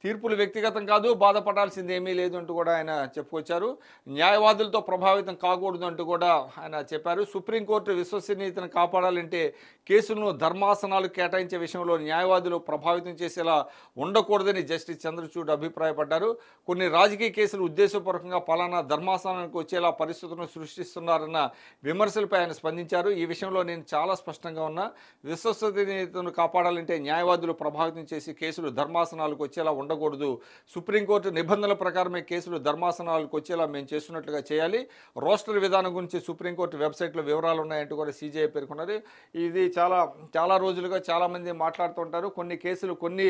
తీర్పులు వ్యక్తిగతం కాదు, బాధపడాల్సింది ఏమీ లేదు అంటూ కూడా ఆయన చెప్పుకొచ్చారు. న్యాయవాదులతో ప్రభావితం కాకూడదు అంటూ కూడా ఆయన చెప్పారు. సుప్రీంకోర్టు విశ్వసనీయతను కాపాడాలంటే కేసులను ధర్మాసనాలు కేటాయించే విషయంలో న్యాయవాదులు ప్రభావితం చేసేలా ఉండకూడదని జస్టిస్ చంద్రచూడ్ అభిప్రాయపడ్డారు. కొన్ని రాజకీయ కేసులు ఉద్దేశపూర్వకంగా పలానా ధర్మాసనానికి వచ్చేలా పరిస్థితులను సృష్టిస్తున్నారన్న విమర్శలపై ఆయన స్పందించారు. ఈ విషయంలో నేను చాలా స్పష్టంగా ఉన్నా. విశ్వసనీయతను కాపాడాలంటే న్యాయవాదులు ప్రభావితం చేసి కేసులు ధర్మాసనాలకు వచ్చేలా ఉండకూడదు. సుప్రీంకోర్టు నిబంధనల ప్రకారమే కేసులు ధర్మాసనాలకు వచ్చేలా మేము చేస్తున్నట్లుగా చేయాలి. రోస్టర్ విధానం గురించి సుప్రీంకోర్టు వెబ్సైట్లో వివరాలు ఉన్నాయంటూ కూడా సిజేఐ పేర్కొన్నారు. ఇది చాలా రోజులుగా చాలామంది మాట్లాడుతుంటారు. కొన్ని కేసులు కొన్ని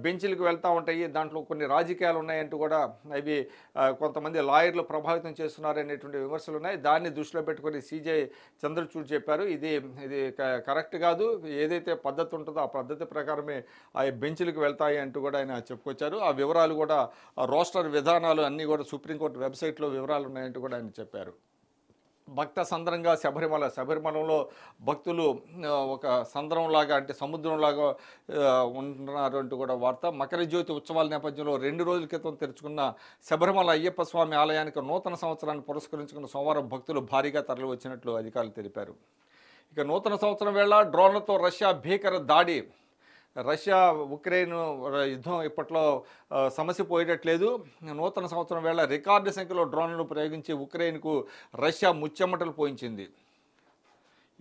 బెంచ్లకు వెళ్తూ ఉంటాయి, దాంట్లో కొన్ని రాజకీయాలు ఉన్నాయంటూ కూడా అవి కొంతమంది లాయర్లు ప్రభావితం చేస్తున్నారు అనేటువంటి విమర్శలు ఉన్నాయి. దాన్ని దృష్టిలో పెట్టుకొని సిజేఐ చంద్రచూడ్ చెప్పారు, ఇది కరెక్ట్ కాదు, ఏదైతే పద్ధతి ఉంటుందో ఆ పద్ధతి ప్రకారమే ఆ బెంచ్లకు వెళ్తాయి అంటూ కూడా ఆయన చెప్పుకొచ్చారు. ఆ వివరాలు కూడా రోస్టర్ విధానాలు అన్నీ కూడా సుప్రీంకోర్టు వెబ్సైట్లో వివరాలు ఉన్నాయంటూ కూడా ఆయన చెప్పారు. భక్త సంద్రంగా శబరిమలలో భక్తులు ఒక సంద్రంలాగా, అంటే సముద్రంలాగా ఉంటున్నారు అంటూ కూడా వార్త. మకర జ్యోతి ఉత్సవాల నేపథ్యంలో 2 రోజుల క్రితం తెరుచుకున్న శబరిమల అయ్యప్ప స్వామి ఆలయానికి నూతన సంవత్సరాన్ని పురస్కరించుకున్న సోమవారం భక్తులు భారీగా తరలి వచ్చినట్లు అధికారులు తెలిపారు. ఇక నూతన సంవత్సరం వేళ డ్రోన్లతో రష్యా భీకర దాడి. రష్యా ఉక్రెయిన్ యుద్ధం ఇప్పట్లో సమస్య పోయేటట్లేదు. నూతన సంవత్సరం వేళ రికార్డు సంఖ్యలో డ్రోన్లను ప్రయోగించి ఉక్రెయిన్కు రష్యా ముచ్చెమటలు పోయించింది.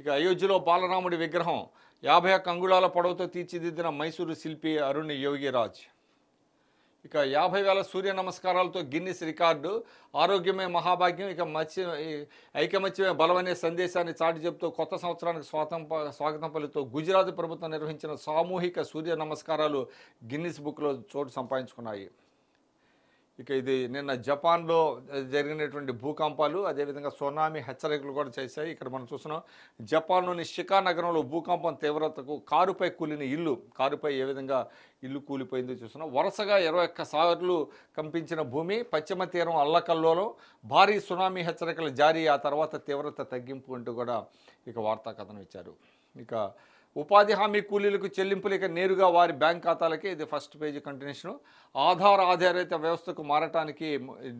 ఇక అయోధ్యలో బాలరాముడి విగ్రహం 51 అంగుళాల పొడవుతో తీర్చిదిద్దిన మైసూరు శిల్పి అరుణ్ యోగిరాజ్. ఇక 50,000 సూర్య నమస్కారాలతో గిన్నిస్ రికార్డు. ఆరోగ్యమే మహాభాగ్యం, ఇక ఐకమత్యమే బలమనే సందేశాన్ని చాటి చెబుతూ కొత్త సంవత్సరానికి స్వాగతం పలుకుతూ గుజరాత్ ప్రభుత్వం నిర్వహించిన సామూహిక సూర్య నమస్కారాలు గిన్నిస్ బుక్లో చోటు సంపాదించుకున్నాయి. ఇక ఇది నిన్న జపాన్లో జరిగినటువంటి భూకంపాలు, అదేవిధంగా సునామీ హెచ్చరికలు కూడా చేశాయి. ఇక్కడ మనం చూస్తున్నాం జపాన్లోని షికా నగరంలో భూకంపం తీవ్రతకు కారుపై కూలిన ఇల్లు, కారుపై ఏ విధంగా ఇల్లు కూలిపోయిందో చూస్తున్నాం. వరుసగా 21 సార్లు కంపించిన భూమి, పశ్చిమ తీరం అల్లకల్లోలం, భారీ సునామీ హెచ్చరికలు జారీ, ఆ తర్వాత తీవ్రత తగ్గింపు అంటూ కూడా ఇక వార్తా కథనం ఇచ్చారు. ఇక ఉపాధి హామీ కూలీలకు చెల్లింపులు ఇక నేరుగా వారి బ్యాంక్ ఖాతాలకే, ఇది ఫస్ట్ పేజీ కంటిన్యూషను. ఆధార్ ఆధారిత వ్యవస్థకు మారటానికి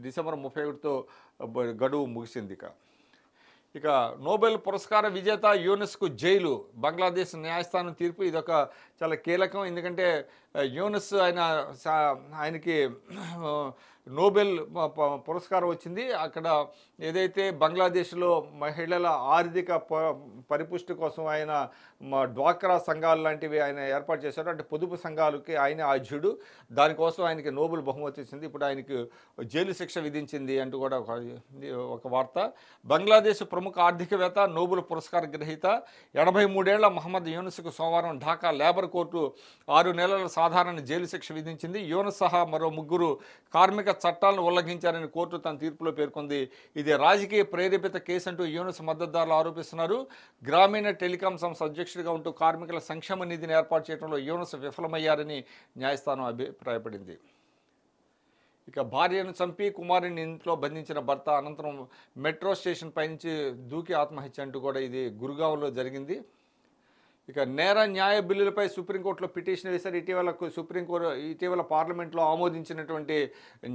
డిసెంబర్ 31తో గడువు ముగిసింది. ఇక నోబెల్ పురస్కార విజేత యూనుస్కు జైలు, బంగ్లాదేశ్ న్యాయస్థానం తీర్పు ఇదొక చాలా కీలకం. ఎందుకంటే యూనుస్ ఆయనకి నోబెల్ పురస్కారం వచ్చింది. అక్కడ ఏదైతే బంగ్లాదేశ్లో మహిళల ఆర్థిక పరిపుష్టి కోసం ఆయన డ్వాక్రా సంఘాలు లాంటివి ఆయన ఏర్పాటు చేశారు. అంటే పొదుపు సంఘాలకి ఆయన ఆధ్యుడు, దానికోసం ఆయనకి నోబెల్ బహుమతి వచ్చింది. ఇప్పుడు ఆయనకి జైలు శిక్ష విధించింది అంటూ కూడా ఒక వార్త. బంగ్లాదేశ్ ప్రముఖ ఆర్థికవేత్త, నోబెల్ పురస్కార గ్రహీత 83 ఏళ్ల మహమ్మద్ యూనుస్కు సోమవారం ఢాకా లేబర్ కోర్టు 6 నెలల సాధారణ జైలు శిక్ష విధించింది. యూనుస్ సహా మరో 3 కార్మిక చట్టాలను ఉల్లంఘించారని కోర్టు తన తీర్పులో పేర్కొంది. ఇది రాజకీయ ప్రేరేపిత కేసు అంటూ యూనుస్ మద్దతుదారులు ఆరోపిస్తున్నారు. గ్రామీణ టెలికాం సంస్థ అధ్యక్షుడిగా ఉంటూ కార్మికుల సంక్షేమ నిధిని ఏర్పాటు చేయడంలో యూనుస్ విఫలమయ్యారని న్యాయస్థానం అభిప్రాయపడింది. ఇక భార్యను చంపి కుమారుని ఇంట్లో బంధించిన భర్త అనంతరం మెట్రో స్టేషన్ పైనుంచి దూకి ఆత్మహత్య అంటూ కూడా ఇది గురుగావ్లో జరిగింది. ఇక నేర న్యాయ బిల్లులపై సుప్రీంకోర్టులో పిటిషన్ వేశారు. ఇటీవల పార్లమెంట్లో ఆమోదించినటువంటి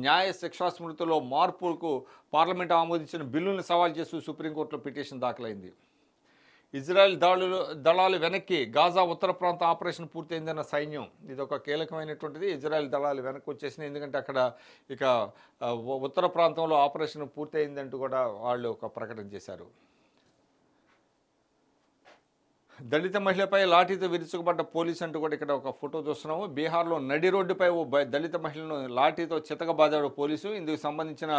న్యాయ శిక్షా స్మృతిలో మార్పులకు పార్లమెంట్ ఆమోదించిన బిల్లులను సవాల్ చేస్తూ సుప్రీంకోర్టులో పిటిషన్ దాఖలైంది. ఇజ్రాయెల్ దళాలు వెనక్కి, గాజా ఉత్తర ప్రాంత ఆపరేషన్ పూర్తయిందన్న సైన్యం, ఇది ఒక కీలకమైనటువంటిది. ఇజ్రాయెల్ దళాలు వెనక్కి వచ్చేసినాయి, ఎందుకంటే అక్కడ ఇక ఉత్తర ప్రాంతంలో ఆపరేషన్ పూర్తయిందంటూ కూడా వాళ్ళు ఒక ప్రకటన చేశారు. దళిత మహిళపై లాఠీతో విరుచుకుపడ్డ పోలీసు అంటూ కూడా ఇక్కడ ఒక ఫోటో చూస్తున్నాము. బీహార్లో నడి రోడ్డుపై ఓ దళిత మహిళను లాఠీతో చితకబాదాడు పోలీసు. ఇందుకు సంబంధించిన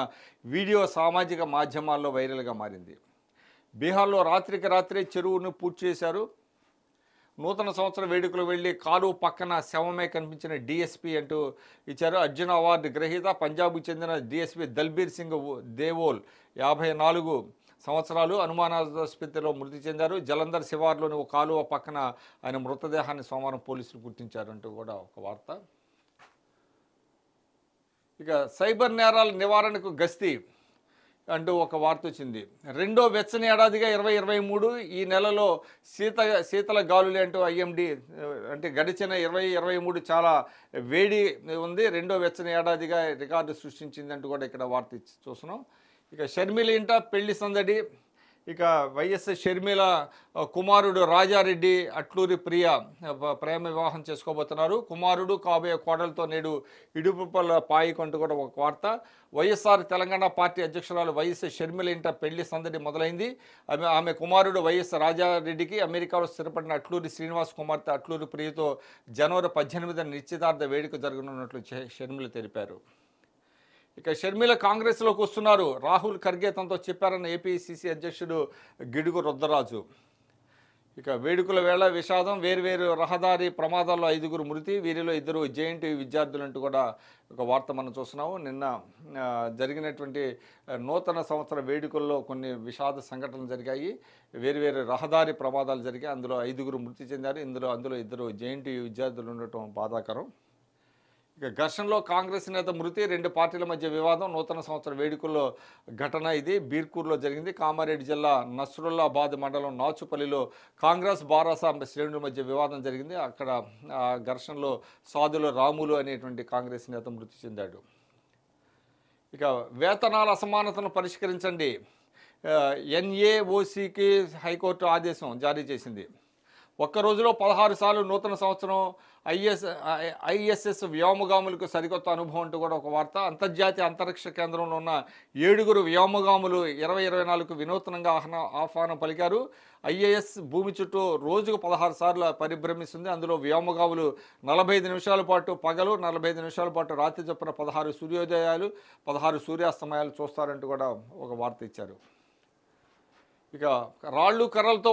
వీడియో సామాజిక మాధ్యమాల్లో వైరల్గా మారింది. బీహార్లో రాత్రికి రాత్రే చెరువును పూర్తి చేశారు. నూతన సంవత్సర వేడుకలు వెళ్ళి కాలువ పక్కన శవమే కనిపించిన డిఎస్పీ అంటూ ఇచ్చారు. అర్జున్ అవార్డు గ్రహీత, పంజాబ్కు చెందిన డిఎస్పీ దల్బీర్ సింగ్ దేవోల్ 54 సంవత్సరాలు అనుమానాస్పదలో మృతి చెందారు. జలంధర్ శివార్లోని ఒక కాలువ పక్కన ఆయన మృతదేహాన్ని సోమవారం పోలీసులు గుర్తించారు అంటూ కూడా ఒక వార్త. ఇక సైబర్ నేరాల నివారణకు గస్తీ అంటూ ఒక వార్త వచ్చింది. రెండో వెచ్చని ఏడాదిగా 2023 ఈ నెలలో శీతల గాలులే అంటూ ఐఎండి అంటే గడిచిన 2023 చాలా వేడి ఉంది. రెండో వెచ్చని ఏడాదిగా రికార్డు సృష్టించిందంటూ కూడా ఇక్కడ వార్త చూస్తున్నాం. ఇక షర్మిల ఇంట పెళ్లి సందడి. ఇక వైఎస్ షర్మిల కుమారుడు రాజారెడ్డి అట్లూరి ప్రియ ప్రేమ వివాహం చేసుకోబోతున్నారు. కుమారుడు కాబోయే కోడలతో నేడు ఇడుపుపల్ల పాయికంటూ కూడా ఒక వార్త. వైఎస్ఆర్ తెలంగాణ పార్టీ అధ్యక్షురాలు వైఎస్ షర్మిల ఇంట పెళ్లి సందడి మొదలైంది. ఆమె కుమారుడు వైఎస్ రాజారెడ్డికి అమెరికాలో స్థిరపడిన అట్లూరి శ్రీనివాస్ కుమార్తె అట్లూరి ప్రియతో జనవరి 18న నిశ్చితార్థ వేడుక జరగనున్నట్లు షర్మిల తెలిపారు. ఇక షర్మిల కాంగ్రెస్లోకి వస్తున్నారు. రాహుల్ ఖర్గే తనతో చెప్పారన్న ఏపీసీసీ అధ్యక్షుడు గిడుగు రుద్రరాజు. ఇక వేడుకల వేళ విషాదం, వేర్వేరు రహదారి ప్రమాదాల్లో 5 మృతి, వీరిలో 2 జేఎన్టీయూ విద్యార్థులంటూ కూడా ఒక వార్త మనం చూస్తున్నాము. నిన్న జరిగినటువంటి నూతన సంవత్సర వేడుకల్లో కొన్ని విషాద సంఘటనలు జరిగాయి. వేర్వేరు రహదారి ప్రమాదాలు జరిగాయి. అందులో 5 మృతి చెందారు. అందులో 2 జేఎన్టీయూ విద్యార్థులు ఉండటం బాధాకరం. ఇక ఘర్షణలో కాంగ్రెస్ నేత మృతి, 2 పార్టీల మధ్య వివాదం. నూతన సంవత్సర వేడుకల్లో ఘటన ఇది బీర్కూర్లో జరిగింది. కామారెడ్డి జిల్లా నస్రుల్లాబాద్ మండలం నాచుపల్లిలో కాంగ్రెస్ బారాసా శ్రేణుల మధ్య వివాదం జరిగింది. అక్కడ ఘర్షణలో సాధుల రాములు అనేటువంటి కాంగ్రెస్ నేత మృతి చెందాడు. ఇక వేతనాల అసమానతను పరిష్కరించండి, ఎన్ఏఓసికి హైకోర్టు ఆదేశం జారీ చేసింది. ఒక్క రోజులో 16 సార్లు నూతన సంవత్సరం ఐఎస్ఎస్ వ్యోమగాములకు సరికొత్త అనుభవం అంటూ కూడా ఒక వార్త. అంతర్జాతీయ అంతరిక్ష కేంద్రంలో ఉన్న 7 వ్యోమగాములు 2024కు వినూత్నంగా ఆహ్వానం పలికారు. ఐఏఎస్ భూమి చుట్టూ రోజుకు 16 సార్లు పరిభ్రమిస్తుంది. అందులో వ్యోమగాములు 45 నిమిషాల పాటు పగలు, 45 నిమిషాల పాటు రాత్రి చొప్పున 16 సూర్యోదయాలు, 16 సూర్యాస్తమయాలు చూస్తారంటూ కూడా ఒక వార్త ఇచ్చారు. ఇక రాళ్ళు కర్రలతో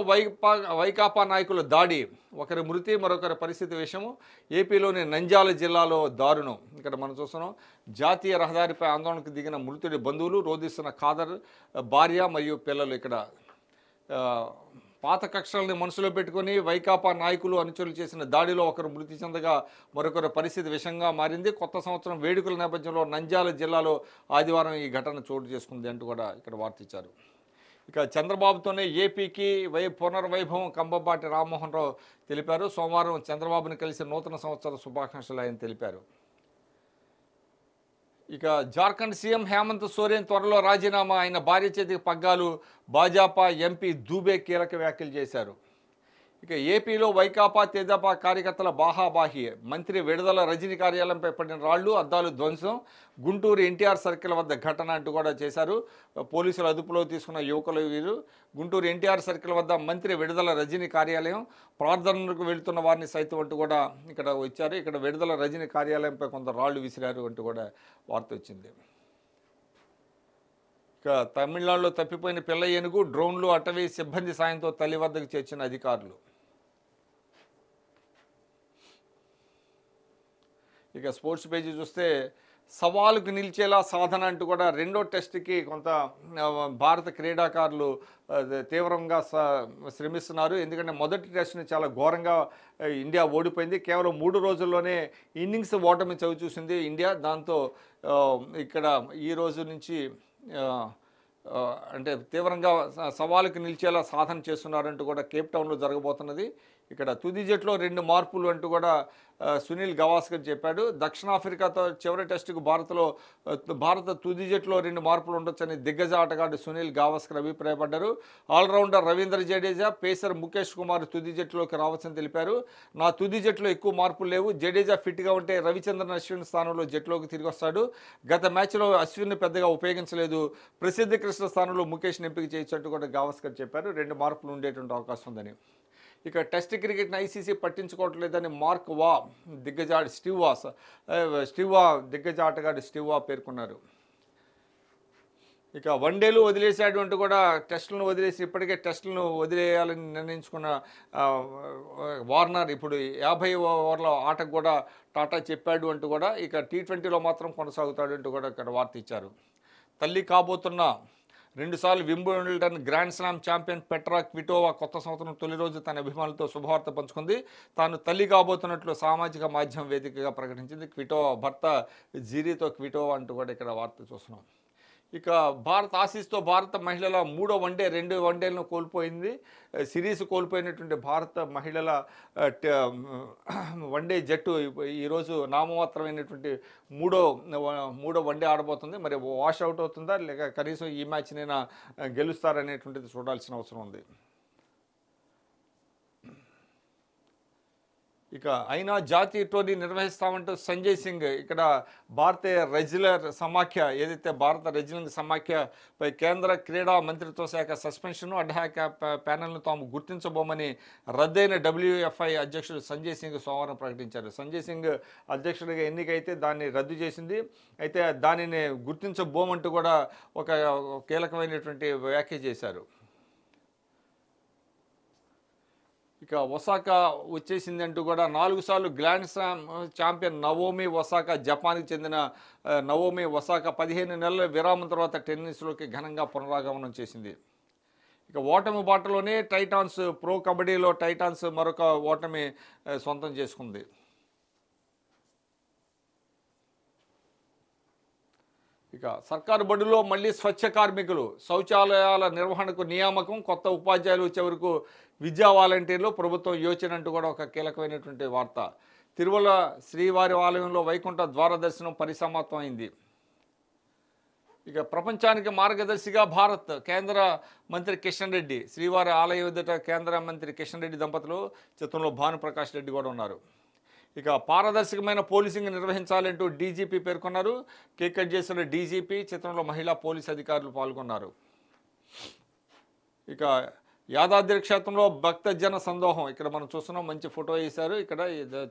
వైకాపా నాయకుల దాడి, ఒకరి మృతి మరొకరి పరిస్థితి విషయము. ఏపీలోని నంద్యాల జిల్లాలో దారుణం. ఇక్కడ మనం చూస్తున్నాం, జాతీయ రహదారిపై ఆందోళనకు దిగిన మృతుడి బంధువులు, రోధిస్తున్న ఖాదర్ భార్య మరియు పిల్లలు. ఇక్కడ పాత కక్షల్ని మనసులో పెట్టుకొని వైకాపా నాయకులు అనుచరులు చేసిన దాడిలో ఒకరు మృతి చెందగా మరొకరు పరిస్థితి విషంగా మారింది. కొత్త సంవత్సరం వేడుకల నేపథ్యంలో నంద్యాల జిల్లాలో ఆదివారం ఈ ఘటన చోటు చేసుకుంది అంటూ కూడా ఇక్కడ వార్త ఇచ్చారు. ఇక చంద్రబాబుతోనే ఏపీకి పునర్వైభవం కంబంపాటి రామ్మోహన్ రావు తెలిపారు. సోమవారం చంద్రబాబుని కలిసి నూతన సంవత్సర శుభాకాంక్షలు ఆయన తెలిపారు. ఇక జార్ఖండ్ సీఎం హేమంత్ సోరెన్ త్వరలో రాజీనామా, ఆయన భార్య చేతికి పగ్గాలు. భాజపా ఎంపీ దూబే కీలక వ్యాఖ్యలు చేశారు. ఇక ఏపీలో వైకాపా తెదేపా కార్యకర్తల బాహాబాహి, మంత్రి విడుదల రజనీ కార్యాలయంపై పడిన రాళ్లు అద్దాలు ధ్వంసం, గుంటూరు ఎన్టీఆర్ సర్కిల్ వద్ద ఘటన అంటూ కూడా చేశారు. పోలీసులు అదుపులో తీసుకున్న యువకులు వీరు. గుంటూరు ఎన్టీఆర్ సర్కిల్ వద్ద మంత్రి విడుదల రజనీ కార్యాలయం, ప్రార్థనలకు వెళుతున్న వారిని సైతం అంటూ కూడా ఇక్కడ వచ్చారు. ఇక్కడ విడుదల రజనీ కార్యాలయంపై కొంత రాళ్లు విసిరారు అంటూ కూడా వార్త వచ్చింది. ఇక తమిళనాడులో తప్పిపోయిన పిల్ల ఏనుగు, డ్రోన్లు, అటవీ సిబ్బంది సాయంతో తల్లి వద్దకు చేర్చిన అధికారులు. ఇక స్పోర్ట్స్ పేజీ చూస్తే, సవాలుకు నిలిచేలా సాధన అంటూ కూడా రెండో టెస్ట్కి కొంత భారత క్రీడాకారులు తీవ్రంగా శ్రమిస్తున్నారు. ఎందుకంటే మొదటి టెస్ట్ని చాలా ఘోరంగా ఇండియా ఓడిపోయింది. కేవలం 3 రోజుల్లోనే ఇన్నింగ్స్ ఓటమి చవి చూసింది ఇండియా. దాంతో ఇక్కడ ఈ రోజు నుంచి అంటే తీవ్రంగా సవాలుకు నిలిచేలా సాధన చేస్తున్నారంటూ కూడా కేప్ టౌన్లో జరగబోతున్నది. ఇక్కడ తుది జట్లో 2 మార్పులు అంటూ కూడా సునీల్ గవాస్కర్ చెప్పాడు. దక్షిణాఫ్రికాతో చివరి టెస్టుకు భారత తుది జట్లో 2 మార్పులు ఉండొచ్చని దిగ్గజ ఆటగాడు సునీల్ గవాస్కర్ అభిప్రాయపడ్డారు. ఆల్రౌండర్ రవీంద్ర జడేజా, పేసర్ ముఖేష్ కుమార్ తుది జట్టులోకి రావచ్చని తెలిపారు. నా తుది జట్టులో ఎక్కువ మార్పులు లేవు. జడేజా ఫిట్గా ఉంటే రవిచంద్రన్ అశ్విన్ స్థానంలో జట్టులోకి తిరిగి వస్తాడు. గత మ్యాచ్లో అశ్విన్ని పెద్దగా ఉపయోగించలేదు. ప్రసిద్ధ కృష్ణ స్థానంలో ముఖేష్ని ఎంపిక చేయొచ్చంటూ కూడా గవాస్కర్ చెప్పారు. 2 మార్పులు ఉండేటువంటి అవకాశం ఉందని. ఇక టెస్ట్ క్రికెట్ని ఐసీసీ పట్టించుకోవట్లేదని మార్క్ వా దిగ్గజ ఆటగాడు స్టీవ్ వా పేర్కొన్నారు. ఇక వన్డేలు వదిలేసాడు అంటూ కూడా టెస్టులను వదిలేసి ఇప్పటికే టెస్టులను వదిలేయాలని నిర్ణయించుకున్న వార్నర్ ఇప్పుడు 50 ఓవర్ల ఆటకు కూడా టాటా చెప్పాడు అంటూ కూడా ఇక T20లో మాత్రం కొనసాగుతాడు అంటూ కూడా ఇక్కడ వార్త ఇచ్చారు. తల్లి కాబోతున్న 2 సార్లు Wimbledon grand slam champion Petra Kvitova కొత్త సంవత్సరం తొలి రోజు తన అభిమానులతో శుభవార్త పంచుకుంది. తాను తల్లి కాబోతున్నట్లు సామాజిక మాధ్యమం వేదికగా ప్రకటించింది. క్విటోవా భర్త జీరీతో క్విటోవా అంటూ కూడా ఇక్కడ వార్త చూస్తున్నాం. ఇక భారత్ ఆసీస్తో భారత మహిళల 3వ వన్డే 2 వన్డేలను కోల్పోయింది. సిరీస్ కోల్పోయినటువంటి భారత మహిళల వన్డే జట్టు ఈరోజు నామమాత్రమైనటువంటి మూడో వన్డే ఆడబోతుంది. మరి వాష్ అవుట్ అవుతుందా లేక కనీసం ఈ మ్యాచ్నైనా గెలుస్తారనేటువంటిది చూడాల్సిన అవసరం ఉంది. ఇక అయినా జాతీయ టోర్నీ నిర్వహిస్తామంటూ సంజయ్ సింగ్ ఇక్కడ భారతీయ రెజ్లర్ సమాఖ్య ఏదైతే భారత రెజ్లింగ్ సమాఖ్యపై కేంద్ర క్రీడా మంత్రిత్వ శాఖ సస్పెన్షన్ అడ్హాక్ ప్యానెల్ను తాము గుర్తించబోమని రద్దయిన WFI అధ్యక్షుడు సంజయ్ సింగ్ సోమవారం ప్రకటించారు. సంజయ్ సింగ్ అధ్యక్షుడిగా ఎన్నికైతే దాన్ని రద్దు చేసింది. అయితే దానిని గుర్తించబోమంటూ కూడా ఒక కీలకమైనటువంటి వ్యాఖ్య చేశారు. ఇక ఒసాకా వచ్చేసింది అంటూ కూడా 4 సార్లు grand slam champion Naomi Osaka, జపాన్కి చెందిన నవోమి ఒసాకా 15 నెలల విరామం తర్వాత టెన్నిస్లోకి ఘనంగా పునరాగమనం చేసింది. ఇక ఓటమి బాటలోనే టైటాన్స్ ప్రో కబడ్డీలో టైటాన్స్ మరొక ఓటమి సొంతం చేసుకుంది. ఇక సర్కారు బడుల్లో మళ్ళీ స్వచ్ఛ కార్మికులు, శౌచాలయాల నిర్వహణకు నియామకం, కొత్త ఉపాధ్యాయులు వచ్చే వరకు విద్యా వాలంటీర్లు, ప్రభుత్వం యోచన అంటూ కూడా ఒక కీలకమైనటువంటి వార్త. తిరుమల శ్రీవారి ఆలయంలో వైకుంఠ ద్వార దర్శనం పరిసమాప్తం అయింది. ఇక ప్రపంచానికి మార్గదర్శిగా భారత్, కేంద్ర మంత్రి కిషన్ రెడ్డి. శ్రీవారి ఆలయం ఎదుట కేంద్ర మంత్రి కిషన్ రెడ్డి దంపతులు, చిత్రంలో భానుప్రకాష్ రెడ్డి కూడా ఉన్నారు. ఇక పారదర్శకమైన పోలీసింగ్ నిర్వహించాలంటూ డీజీపీ పేర్కొన్నారు. కేక్ కట్ చేసిన డీజీపీ, చిత్రంలో మహిళా పోలీస్ అధికారులు పాల్గొన్నారు. ఇక యాదాద్రి క్షేత్రంలో భక్తజన సందోహం ఇక్కడ మనం చూస్తున్నాం. మంచి ఫోటో వేశారు. ఇక్కడ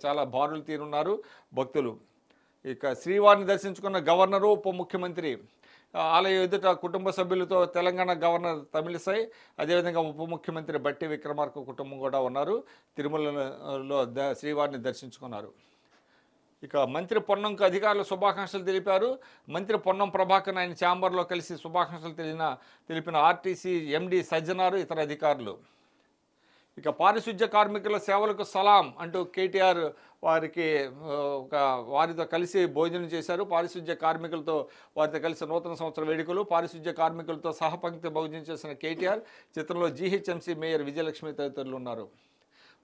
చాలా బారులు తీరున్నారు భక్తులు. ఇక శ్రీవారిని దర్శించుకున్న గవర్నరు, ఉప ముఖ్యమంత్రి ఆలయం ఎదుట కుటుంబ సభ్యులతో తెలంగాణ గవర్నర్ తమిళిసై, అదేవిధంగా ఉప ముఖ్యమంత్రి బట్టి విక్రమార్క కుటుంబం కూడా ఉన్నారు. తిరుమలలో శ్రీవారిని దర్శించుకున్నారు. ఇక మంత్రి పొన్నంకు అధికారులు శుభాకాంక్షలు తెలిపారు. మంత్రి పొన్నం ప్రభాకర్ ఆయన ఛాంబర్లో కలిసి శుభాకాంక్షలు తెలిపిన ఆర్టీసీ ఎండీ సజ్జనారు, ఇతర అధికారులు. ఇక పారిశుధ్య కార్మికుల సేవలకు సలాం అంటూ కేటీఆర్ వారితో కలిసి భోజనం చేశారు. పారిశుధ్య కార్మికులతో వారితో కలిసి నూతన సంవత్సర వేడుకలు, పారిశుధ్య కార్మికులతో సహపంక్తి భోజనం చేసిన కేటీఆర్. చిత్రంలో జీహెచ్ఎంసీ మేయర్ విజయలక్ష్మి తదితరులు ఉన్నారు.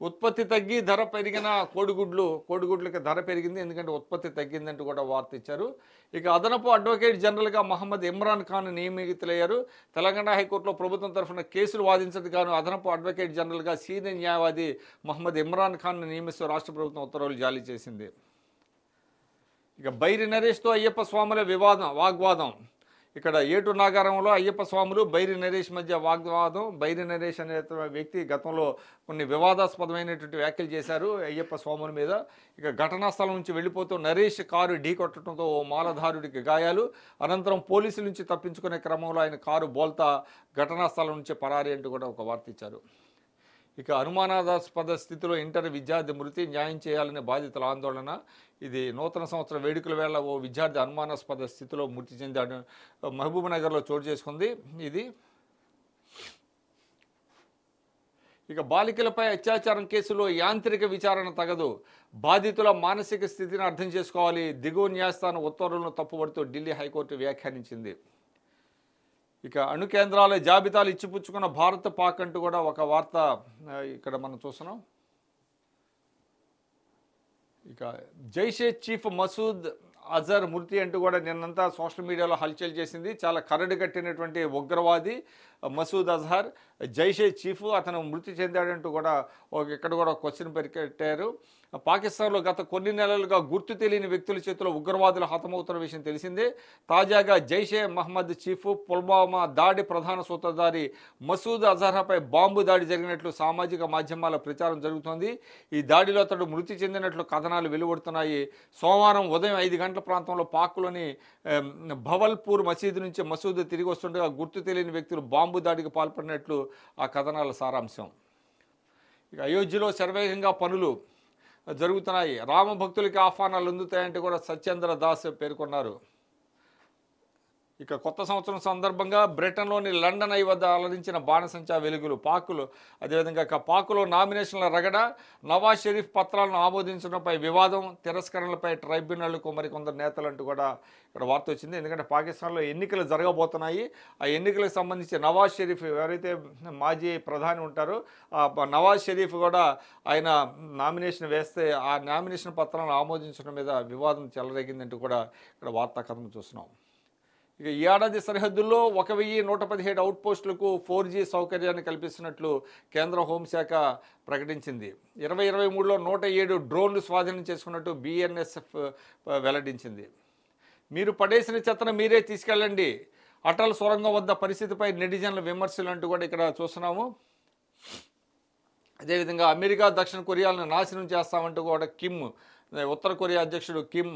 ఉత్పత్తి తగ్గి ధర పెరిగిన కోడిగుడ్లకి ధర పెరిగింది, ఎందుకంటే ఉత్పత్తి తగ్గిందంటూ కూడా వార్త ఇచ్చారు. ఇక అదనపు అడ్వకేట్ జనరల్గా మహమ్మద్ ఇమ్రాన్ ఖాన్ నియమితులయ్యారు. తెలంగాణ హైకోర్టులో ప్రభుత్వం తరఫున కేసులు వాదించడానికి గాను అదనపు అడ్వకేట్ జనరల్గా సీనియర్ న్యాయవాది మహమ్మద్ ఇమ్రాన్ ఖాన్ నియమిస్తూ రాష్ట్ర ప్రభుత్వం ఉత్తర్వులు జారీ చేసింది. ఇక బైరి నరేష్తో అయ్యప్ప స్వాముల వాగ్వాదం. ఇక్కడ ఏటు నాగారంలో అయ్యప్ప స్వాములు బైరి నరేష్ మధ్య వాగ్వాదం. బైరి నరేష్ అనే వ్యక్తి గతంలో కొన్ని వివాదాస్పదమైనటువంటి వ్యాఖ్యలు చేశారు అయ్యప్ప స్వాముల మీద. ఇక ఘటనా స్థలం నుంచి వెళ్ళిపోతూ నరేష్ కారు ఢీకొట్టడంతో ఓ మాలధారుడికి గాయాలు. అనంతరం పోలీసుల నుంచి తప్పించుకునే క్రమంలో ఆయన కారు బోల్తా ఘటనా స్థలం నుంచి పరారి అంటూ కూడా ఒక వార్త ఇచ్చారు. ఇక అనుమానాస్పద స్థితిలో ఇంటర్ విద్యార్థి మృతి, న్యాయం చేయాలనే బాధితుల ఆందోళన. ఇది నూతన సంవత్సర వేడుకల వేళ ఓ విద్యార్థి అనుమానాస్పద స్థితిలో మృతి చెందాడు. మహబూబ్నగర్లో చోటు చేసుకుంది ఇది. ఇక బాలికలపై అత్యాచారం కేసులో యాంత్రిక విచారణ తగదు, బాధితుల మానసిక స్థితిని అర్థం చేసుకోవాలి, దిగువ న్యాయస్థానం ఉత్తర్వులను తప్పుపడుతూ ఢిల్లీ హైకోర్టు వ్యాఖ్యానించింది. ఇక అణు కేంద్రాల జాబితాలు ఇచ్చిపుచ్చుకున్న భారత్ పాక్ అంటూ కూడా ఒక వార్త ఇక్కడ మనం చూస్తున్నాం. ఇక జైషే చీఫ్ మసూద్ అజర్ మృతి అంటూ కూడా నిన్నంతా సోషల్ మీడియాలో హల్చల్ చేసింది. చాలా కరడు కట్టినటువంటి ఉగ్రవాది మసూద్ అజహర్, జైషే చీఫ్, అతను మృతి చెందాడంటూ కూడా ఇక్కడ కూడా క్వశ్చన్ పెట్టారు. పాకిస్తాన్లో గత కొన్ని నెలలుగా గుర్తు తెలియని వ్యక్తుల చేతిలో ఉగ్రవాదులు హతమవుతున్న విషయం తెలిసిందే. తాజాగా జైషే మహమ్మద్ చీఫ్ పుల్వామా దాడి ప్రధాన సూత్రధారి మసూద్ అజహర్పై బాంబు దాడి జరిగినట్లు సామాజిక మాధ్యమాల ప్రచారం జరుగుతోంది. ఈ దాడిలో అతడు మృతి చెందినట్లు కథనాలు వెలువడుతున్నాయి. సోమవారం ఉదయం 5 గంటల ప్రాంతంలో పాక్లోని భవల్పూర్ మసీదు నుంచి మసూద్ తిరిగి వస్తుండగా గుర్తు తెలియని వ్యక్తులు బాంబు దాడికి పాల్పడినట్లు ఆ కథనాల సారాంశం. ఇక అయోధ్యలో శరవేగంగా పనులు జరుగుతున్నాయి, రామభక్తులకి ఆహ్వానాలు అందుతాయంటే కూడా సత్యేంద్ర దాస్ పేర్కొన్నారు. ఇక కొత్త సంవత్సరం సందర్భంగా బ్రిటన్లోని లండన్ ఐ వద్ద అలరించిన బాణసంచా వెలుగులు. అదేవిధంగా పాకులో నామినేషన్ల రగడ, నవాజ్ షరీఫ్ పత్రాలను ఆమోదించడంపై వివాదం, తిరస్కరణలపై ట్రైబ్యునల్కు మరికొందరు నేతలు అంటూ కూడా ఇక్కడ వార్త వచ్చింది. ఎందుకంటే పాకిస్తాన్లో ఎన్నికలు జరగబోతున్నాయి. ఆ ఎన్నికలకు సంబంధించి నవాజ్ షరీఫ్ ఎవరైతే మాజీ ప్రధాని ఉంటారో ఆ నవాజ్ షరీఫ్ కూడా ఆయన నామినేషన్ వేస్తే ఆ నామినేషన్ పత్రాలను ఆమోదించడం మీద వివాదం చెలరేగిందంటూ కూడా ఇక్కడ వార్తా కథనం చూస్తున్నాం. ఇక ఈ ఏడాది సరిహద్దుల్లో 1117 అవుట్ పోస్టులకు 4G సౌకర్యాన్ని కల్పిస్తున్నట్లు కేంద్ర హోంశాఖ ప్రకటించింది. 2023లో 107 డ్రోన్లు స్వాధీనం చేసుకున్నట్టు BNSF వెల్లడించింది. మీరు పడేసిన చెత్తను మీరే తీసుకెళ్ళండి, అటల్ సొరంగం వద్ద పరిస్థితిపై నెటిజన్ల విమర్శలు అంటూ కూడా ఇక్కడ చూస్తున్నాము. అదేవిధంగా అమెరికా దక్షిణ కొరియాలను నాశనం చేస్తామంటూ కూడా ఉత్తర కొరియా అధ్యక్షుడు కిమ్,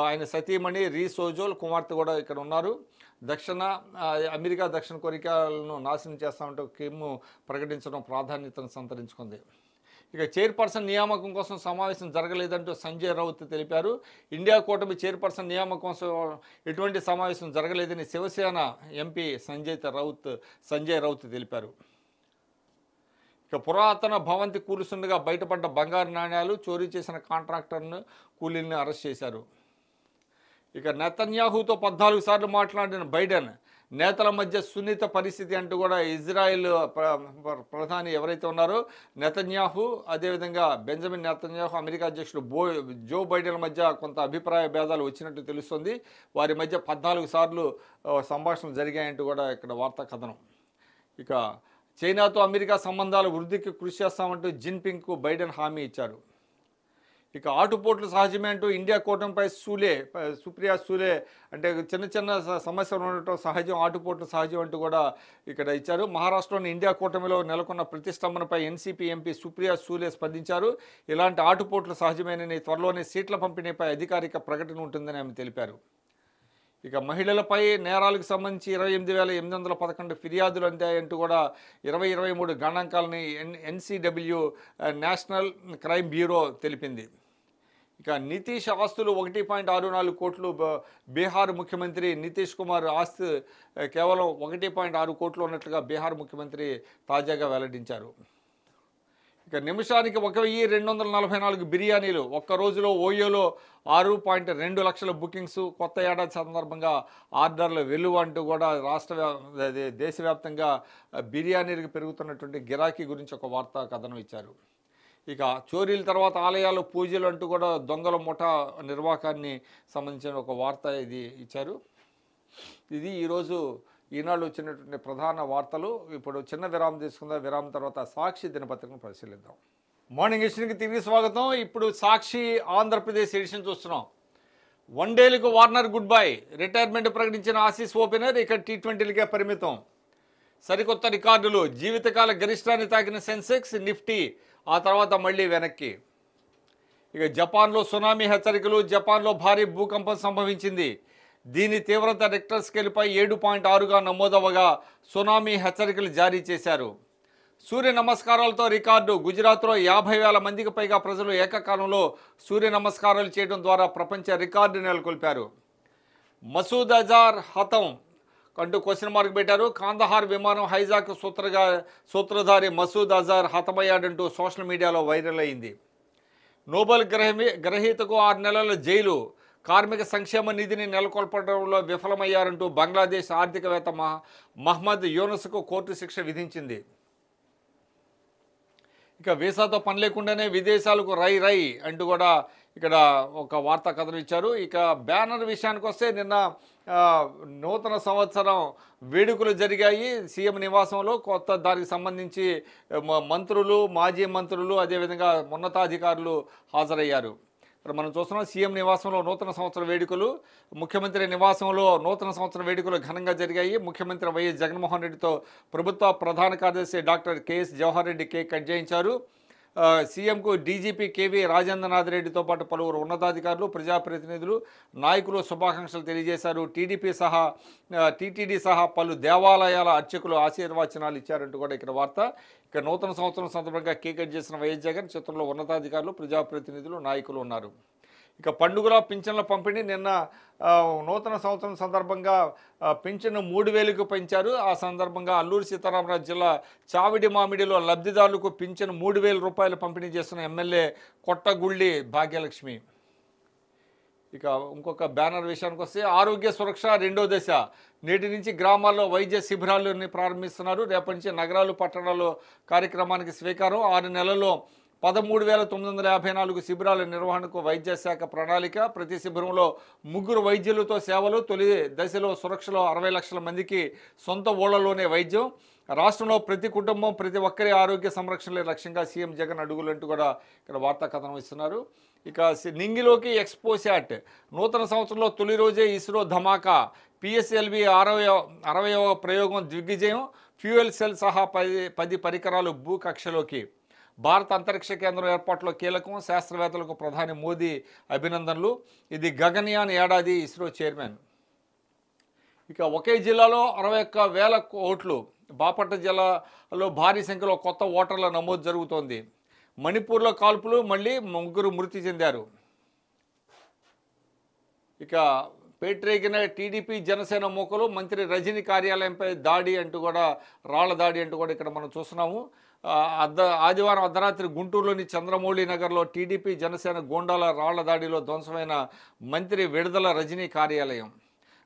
ఆయన సతీమణి రీ సోజోల్ కుమార్తె కూడా ఇక్కడ ఉన్నారు. అమెరికా దక్షిణ కొరియాలను నాశనం చేస్తామంటూ కిమ్ ప్రకటించడం ప్రాధాన్యతను సంతరించుకుంది. ఇక చైర్పర్సన్ నియామకం కోసం సమావేశం జరగలేదంటూ సంజయ్ రౌత్ తెలిపారు. ఇండియా కూటమి చైర్పర్సన్ నియామకం కోసం ఎటువంటి సమావేశం జరగలేదని శివసేన ఎంపీ సంజయ్ రౌత్ తెలిపారు. ఇక పురాతన భవంతి కూలుస్తుండగా బయటపడ్డ బంగారు నాణ్యాలు, చోరీ చేసిన కాంట్రాక్టర్ను కూలీల్ని అరెస్ట్ చేశారు. ఇక నెతన్యాహుతో 14 సార్లు మాట్లాడిన బైడెన్, నేతల మధ్య సున్నిత పరిస్థితి అంటూ కూడా ఇజ్రాయెల్ ప్రధాని ఎవరైతే ఉన్నారో నెతన్యాహు, అదేవిధంగా బెంజమిన్ నెతన్యాహు, అమెరికా అధ్యక్షుడు జో బైడెన్ మధ్య కొంత అభిప్రాయ భేదాలు వచ్చినట్టు తెలుస్తుంది. వారి మధ్య 14 సార్లు సంభాషణలు జరిగాయంటూ కూడా ఇక్కడ వార్తా కథనం. ఇక చైనాతో అమెరికా సంబంధాల వృద్ధికి కృషి చేస్తామంటూ జిన్పింగ్కు బైడెన్ హామీ ఇచ్చారు. ఇక ఆటుపోట్లు సహజమే అంటూ ఇండియా కూటమిపై సుప్రియా సూలే అంటే చిన్న సమస్యలు ఉండటం సహజం, ఆటుపోట్లు సహజం అంటూ కూడా ఇక్కడ ఇచ్చారు. మహారాష్ట్రలోని ఇండియా కూటమిలో నెలకొన్న ప్రతిష్టంభనపై ఎన్సీపీ ఎంపీ సుప్రియా సూలే స్పందించారు. ఇలాంటి ఆటుపోట్లు సహజమేనని, త్వరలోనే సీట్ల పంపిణీపై అధికారిక ప్రకటన ఉంటుందని ఆమె తెలిపారు. ఇక మహిళలపై నేరాలకు సంబంధించి 28,811 ఫిర్యాదులు అందాయంటూ కూడా 2023 గణాంకాలని ఎన్సిడబ్ల్యూ నేషనల్ క్రైమ్ బ్యూరో తెలిపింది. ఇక నితీష్ ఆస్తులు 1.64 కోట్లు. బీహార్ ముఖ్యమంత్రి నితీష్ కుమార్ ఆస్తి కేవలం 1.6 కోట్లు ఉన్నట్లుగా బీహార్ ముఖ్యమంత్రి తాజాగా వెల్లడించారు. ఇక నిమిషానికి 1,244 బిర్యానీలు. ఒక్క రోజులో ఓయోలో 6.2 లక్షల బుకింగ్స్. కొత్త ఏడాది సందర్భంగా ఆర్డర్ల వెలువ అంటూ కూడా దేశవ్యాప్తంగా బిర్యానీలకు పెరుగుతున్నటువంటి గిరాకీ గురించి ఒక వార్తా కథనం ఇచ్చారు. ఇక చోరీల తర్వాత ఆలయాల్లో పూజలు అంటూ కూడా దొంగల ముఠా నిర్వాకాన్ని సంబంధించిన ఒక వార్త ఇది ఇచ్చారు. ఇది ఈరోజు ఈనాడు వచ్చినటువంటి ప్రధాన వార్తలు. ఇప్పుడు చిన్న విరామం తీసుకుందాం. విరామం తర్వాత సాక్షి దినపత్రికను పరిశీలిద్దాం. మార్నింగ్ ఎడిషన్కి తిరిగి స్వాగతం. ఇప్పుడు సాక్షి ఆంధ్రప్రదేశ్ ఎడిషన్ చూస్తున్నాం. వన్డేలకు వార్నర్ గుడ్ బై. రిటైర్మెంట్ ప్రకటించిన ఆసీస్ ఓపెనర్ ఇక టీ20లకే పరిమితం. సరికొత్త రికార్డులు. జీవితకాల గరిష్టాన్ని తాకిన సెన్సెక్స్, నిఫ్టీ ఆ తర్వాత మళ్ళీ వెనక్కి. ఇక జపాన్లో సునామీ హెచ్చరికలు. జపాన్లో భారీ భూకంపం సంభవించింది. దీని తీవ్రత రిక్టర్ స్కేల్పై 7.6గా నమోదవగా సునామీ హెచ్చరికలు జారీ చేశారు. సూర్య నమస్కారాలతో రికార్డు. గుజరాత్లో 50,000 మందికి పైగా ప్రజలు ఏకకాలంలో సూర్య నమస్కారాలు చేయడం ద్వారా ప్రపంచ రికార్డు నెలకొల్పారు. మసూద్ అజార్ హతం అంటూ క్వశ్చన్ మార్క్ పెట్టారు. కాందహార్ విమానం హైజాక్ సూత్రధారి మసూద్ అజార్ హతమయ్యాడంటూ సోషల్ మీడియాలో వైరల్ అయింది. నోబెల్ గ్రహీతకు 6 నెలల జైలు. కార్మిక సంక్షేమ నిధిని నెలకొల్పడంలో విఫలమయ్యారంటూ బంగ్లాదేశ్ ఆర్థికవేత్త మహ్మద్ యూనస్కు కోర్టు శిక్ష విధించింది. ఇక వీసాతో పని లేకుండానే విదేశాలకు రై అంటూ కూడా ఇక్కడ ఒక వార్తా కథనం ఇచ్చారు. ఇక బ్యానర్ విషయానికి వస్తే నిన్న నూతన సంవత్సరం వేడుకలు జరిగాయి సీఎం నివాసంలో. కొత్త దానికి సంబంధించి మంత్రులు, మాజీ మంత్రులు, అదేవిధంగా ఉన్నతాధికారులు హాజరయ్యారు. ఇక్కడ మనం చూస్తున్నాం సీఎం నివాసంలో నూతన సంవత్సర వేడుకలు. ముఖ్యమంత్రి నివాసంలో నూతన సంవత్సర వేడుకలు ఘనంగా జరిగాయి. ముఖ్యమంత్రి వైఎస్ జగన్మోహన్ రెడ్డితో ప్రభుత్వ ప్రధాన కార్యదర్శి doctor KS Jawahar Reddy cake cut చేయించారు. సీఎంకు డీజీపీ కేవీ రాజేంద్రనాథ్ రెడ్డితో పాటు పలువురు ఉన్నతాధికారులు, ప్రజాప్రతినిధులు, నాయకులు శుభాకాంక్షలు తెలియజేశారు. టీటీడీ సహా పలు దేవాలయాల అర్చకులు ఆశీర్వచనాలు ఇచ్చారంటూ కూడా ఇక్కడ వార్త. ఇక నూతన సంవత్సరం సందర్భంగా కేక్ కట్ చేసిన వైఎస్ జగన్ చిత్రంలో ఉన్నతాధికారులు, ప్రజాప్రతినిధులు, నాయకులు ఉన్నారు. ఇక పండుగల పింఛన్ల పంపిణీ నిన్న నూతన సంవత్సరం సందర్భంగా పింఛను 3,000కు పెంచారు. ఆ సందర్భంగా అల్లూరు సీతారామరాజు జిల్లా చావిడి మామిడిలో లబ్ధిదారులకు పింఛను 3,000 రూపాయలు పంపిణీ చేస్తున్న ఎమ్మెల్యే కొట్టగుళ్ళి భాగ్యలక్ష్మి. ఇక ఇంకొక బ్యానర్ విషయానికి వస్తే ఆరోగ్య సురక్ష 2వ దశ. నేటి నుంచి గ్రామాల్లో వైద్య శిబిరాలను ప్రారంభిస్తున్నారు. రేపటి నుంచి నగరాలు, పట్టణాల్లో కార్యక్రమానికి స్వీకారం. 6 నెలల్లో 13,954 శిబిరాల నిర్వహణకు వైద్య శాఖ ప్రణాళిక. ప్రతి శిబిరంలో 3 వైద్యులతో సేవలు. తొలి దశలో సురక్షలో 60 లక్షల మందికి సొంత ఊళ్లలోనే వైద్యం. రాష్ట్రంలో ప్రతి కుటుంబం, ప్రతి ఒక్కరి ఆరోగ్య సంరక్షణలే లక్ష్యంగా సీఎం జగన్ అడుగులంటూ కూడా ఇక్కడ వార్తా కథనం ఇస్తున్నారు. ఇక నింగిలోకి ఎక్స్పోశాట్. నూతన సంవత్సరంలో తొలి రోజే ఇస్రో ధమాకా. పిఎస్ఎల్వి 60వ ప్రయోగం దిగ్విజయం. ఫ్యూయల్ సెల్ సహా 10 పరికరాలు భూకక్షలోకి. భారత అంతరిక్ష కేంద్రం ఏర్పాటులో కీలకం. శాస్త్రవేత్తలకు ప్రధాని మోదీ అభినందనలు. ఇది గగన్యాన్ ఏడాది ఇస్రో చైర్మన్. ఇక ఒకే జిల్లాలో 61,000 ఓట్లు. బాపట్ల జిల్లాలో భారీ సంఖ్యలో కొత్త ఓటర్ల నమోదు జరుగుతోంది. మణిపూర్లో కాల్పులు, మళ్ళీ 3 మృతి చెందారు. ఇక పేట్రేగిన టీడీపీ జనసేన మూకలు. మంత్రి రజనీ కార్యాలయంపై దాడి అంటూ కూడా రాళ్ల దాడి అంటూ కూడా ఇక్కడ మనం చూస్తున్నాము. ఆదివారం అర్ధరాత్రి గుంటూరులోని చంద్రమౌళి నగర్లో టీడీపీ జనసేన గూండాల రాళ్ల దాడిలో ధ్వంసమైన మంత్రి విడుదల రజనీ కార్యాలయం.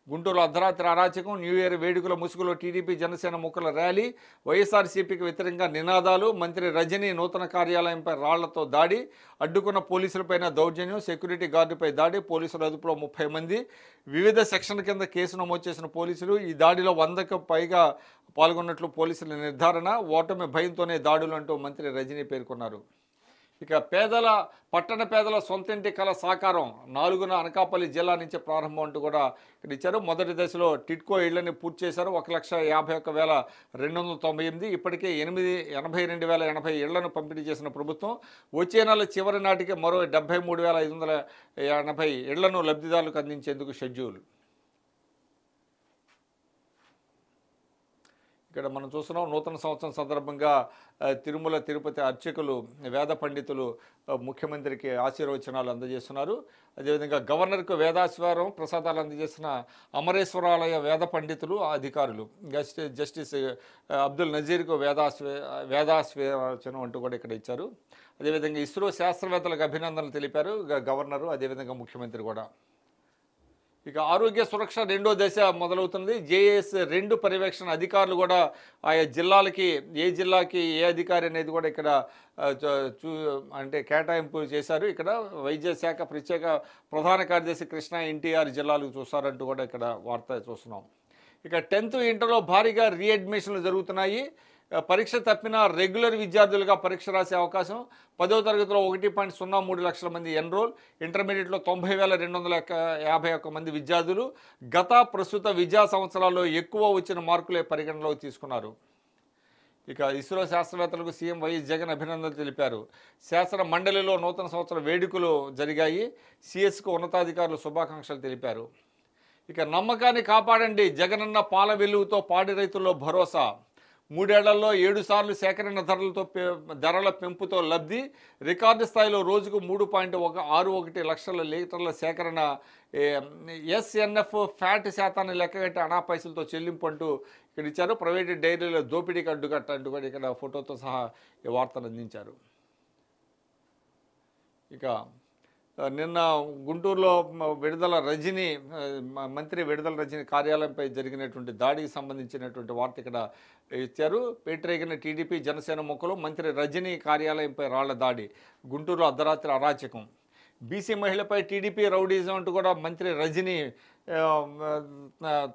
గుంటూరులో అర్ధరాత్రి అరాచకం. న్యూ ఇయర్ వేడుకల ముసుగులో టీడీపీ జనసేన ముక్కల ర్యాలీ. వైఎస్ఆర్సీపీకి వ్యతిరేకంగా నినాదాలు. మంత్రి రజనీ నూతన కార్యాలయంపై రాళ్లతో దాడి. అడ్డుకున్న పోలీసులపైన దౌర్జన్యం. సెక్యూరిటీ గార్డుపై దాడి. పోలీసుల అదుపులో 30 మంది. వివిధ సెక్షన్ల కింద కేసు నమోదు చేసిన పోలీసులు. ఈ దాడిలో 100కు పైగా పాల్గొన్నట్లు పోలీసుల నిర్ధారణ. ఓటమి భయంతోనే దాడులు అంటూ మంత్రి రజనీ పేర్కొన్నారు. ఇక పట్టణ పేదల సొంతింటి కళ సాకారం. 4న అనకాపల్లి జిల్లా నుంచి ప్రారంభం అంటూ కూడా ఇక్కడ ఇచ్చారు. మొదటి దశలో టిట్కో ఇళ్లని పూర్తి చేశారు. 1,51,298. ఇప్పటికే 82,080 ఇళ్లను పంపిణీ చేసిన ప్రభుత్వం వచ్చే నెల చివరి నాటికి మరో 73,580 ఇళ్లను లబ్ధిదారులకు అందించేందుకు షెడ్యూల్. ఇక్కడ మనం చూస్తున్నాం నూతన సంవత్సరం సందర్భంగా తిరుమల తిరుపతి అర్చకులు వేద పండితులు ముఖ్యమంత్రికి ఆశీర్వచనాలు అందజేస్తున్నారు. అదేవిధంగా గవర్నర్కు వేదాశ్వరం ప్రసాదాలు అందజేసిన అమరేశ్వరాలయ వేద పండితులు అధికారులు జస్టిస్ అబ్దుల్ నజీర్కు వేదాశ్వచనం అంటూ కూడా ఇక్కడ ఇచ్చారు. అదేవిధంగా ఇస్రో శాస్త్రవేత్తలకు అభినందనలు తెలిపారు గవర్నరు, అదేవిధంగా ముఖ్యమంత్రి కూడా. ఇక ఆరోగ్య సురక్ష రెండో దశ మొదలవుతుంది. JS2 పర్యవేక్షణ అధికారులు కూడా ఆయా జిల్లాలకి ఏ జిల్లాకి ఏ అధికారి అనేది కూడా ఇక్కడ అంటే కేటాయింపు చేశారు. ఇక్కడ వైద్య శాఖ ప్రత్యేక ప్రధాన కార్యదర్శి కృష్ణా ఎన్టీఆర్ జిల్లాలకు చూస్తారంటూ కూడా ఇక్కడ వార్త చూస్తున్నాం. ఇక 10th ఇంటర్లో భారీగా రీఅడ్మిషన్లు జరుగుతున్నాయి. పరీక్ష తప్పిన రెగ్యులర్ విద్యార్థులుగా పరీక్ష రాసే అవకాశం. 10వ తరగతిలో 1.03 లక్షల మంది ఎన్రోల్, ఇంటర్మీడియట్లో 90,251 మంది విద్యార్థులు ప్రస్తుత విద్యా సంవత్సరాల్లో ఎక్కువ వచ్చిన మార్కులే పరిగణలోకి తీసుకున్నారు. ఇక ఇస్రో శాస్త్రవేత్తలకు సీఎం వైఎస్ జగన్ అభినందనలు తెలిపారు. శాస్త్ర మండలిలో నూతన సంవత్సర వేడుకలు జరిగాయి. సిఎస్కు ఉన్నతాధికారులు శుభాకాంక్షలు తెలిపారు. ఇక నమ్మకాన్ని కాపాడండి, జగనన్న పాల వెలుగుతో పాడి రైతుల్లో భరోసా. 3 ఏళ్లలో 7 సార్లు సేకరణ ధరల పెంపుతో లబ్ధి. రికార్డు స్థాయిలో రోజుకు 3.61 లక్షల లీటర్ల సేకరణ. SNF ఫ్యాట్ శాతాన్ని లెక్కగట్టి అనా పైసలతో చెల్లింపు అంటూ ఇక్కడ ఇచ్చారు. ప్రైవేటు డైరీలో దోపిడీకి అడ్డుకట్ట అంటూ కూడా ఇక్కడ ఫోటోతో సహా ఈ వార్తను అందించారు. ఇక నిన్న గుంటూరులో మంత్రి విడుదల రజని కార్యాలయంపై జరిగినటువంటి దాడికి సంబంధించినటువంటి వార్త ఇక్కడ ఇచ్చారు. పేటరేగిన టీడీపీ జనసేన మొక్కలు మంత్రి రజని కార్యాలయంపై రాళ్ల దాడి. గుంటూరు అర్ధరాత్రి అరాచకం. బీసీ మహిళపై టీడీపీ రౌడీజం అంటూ కూడా మంత్రి రజని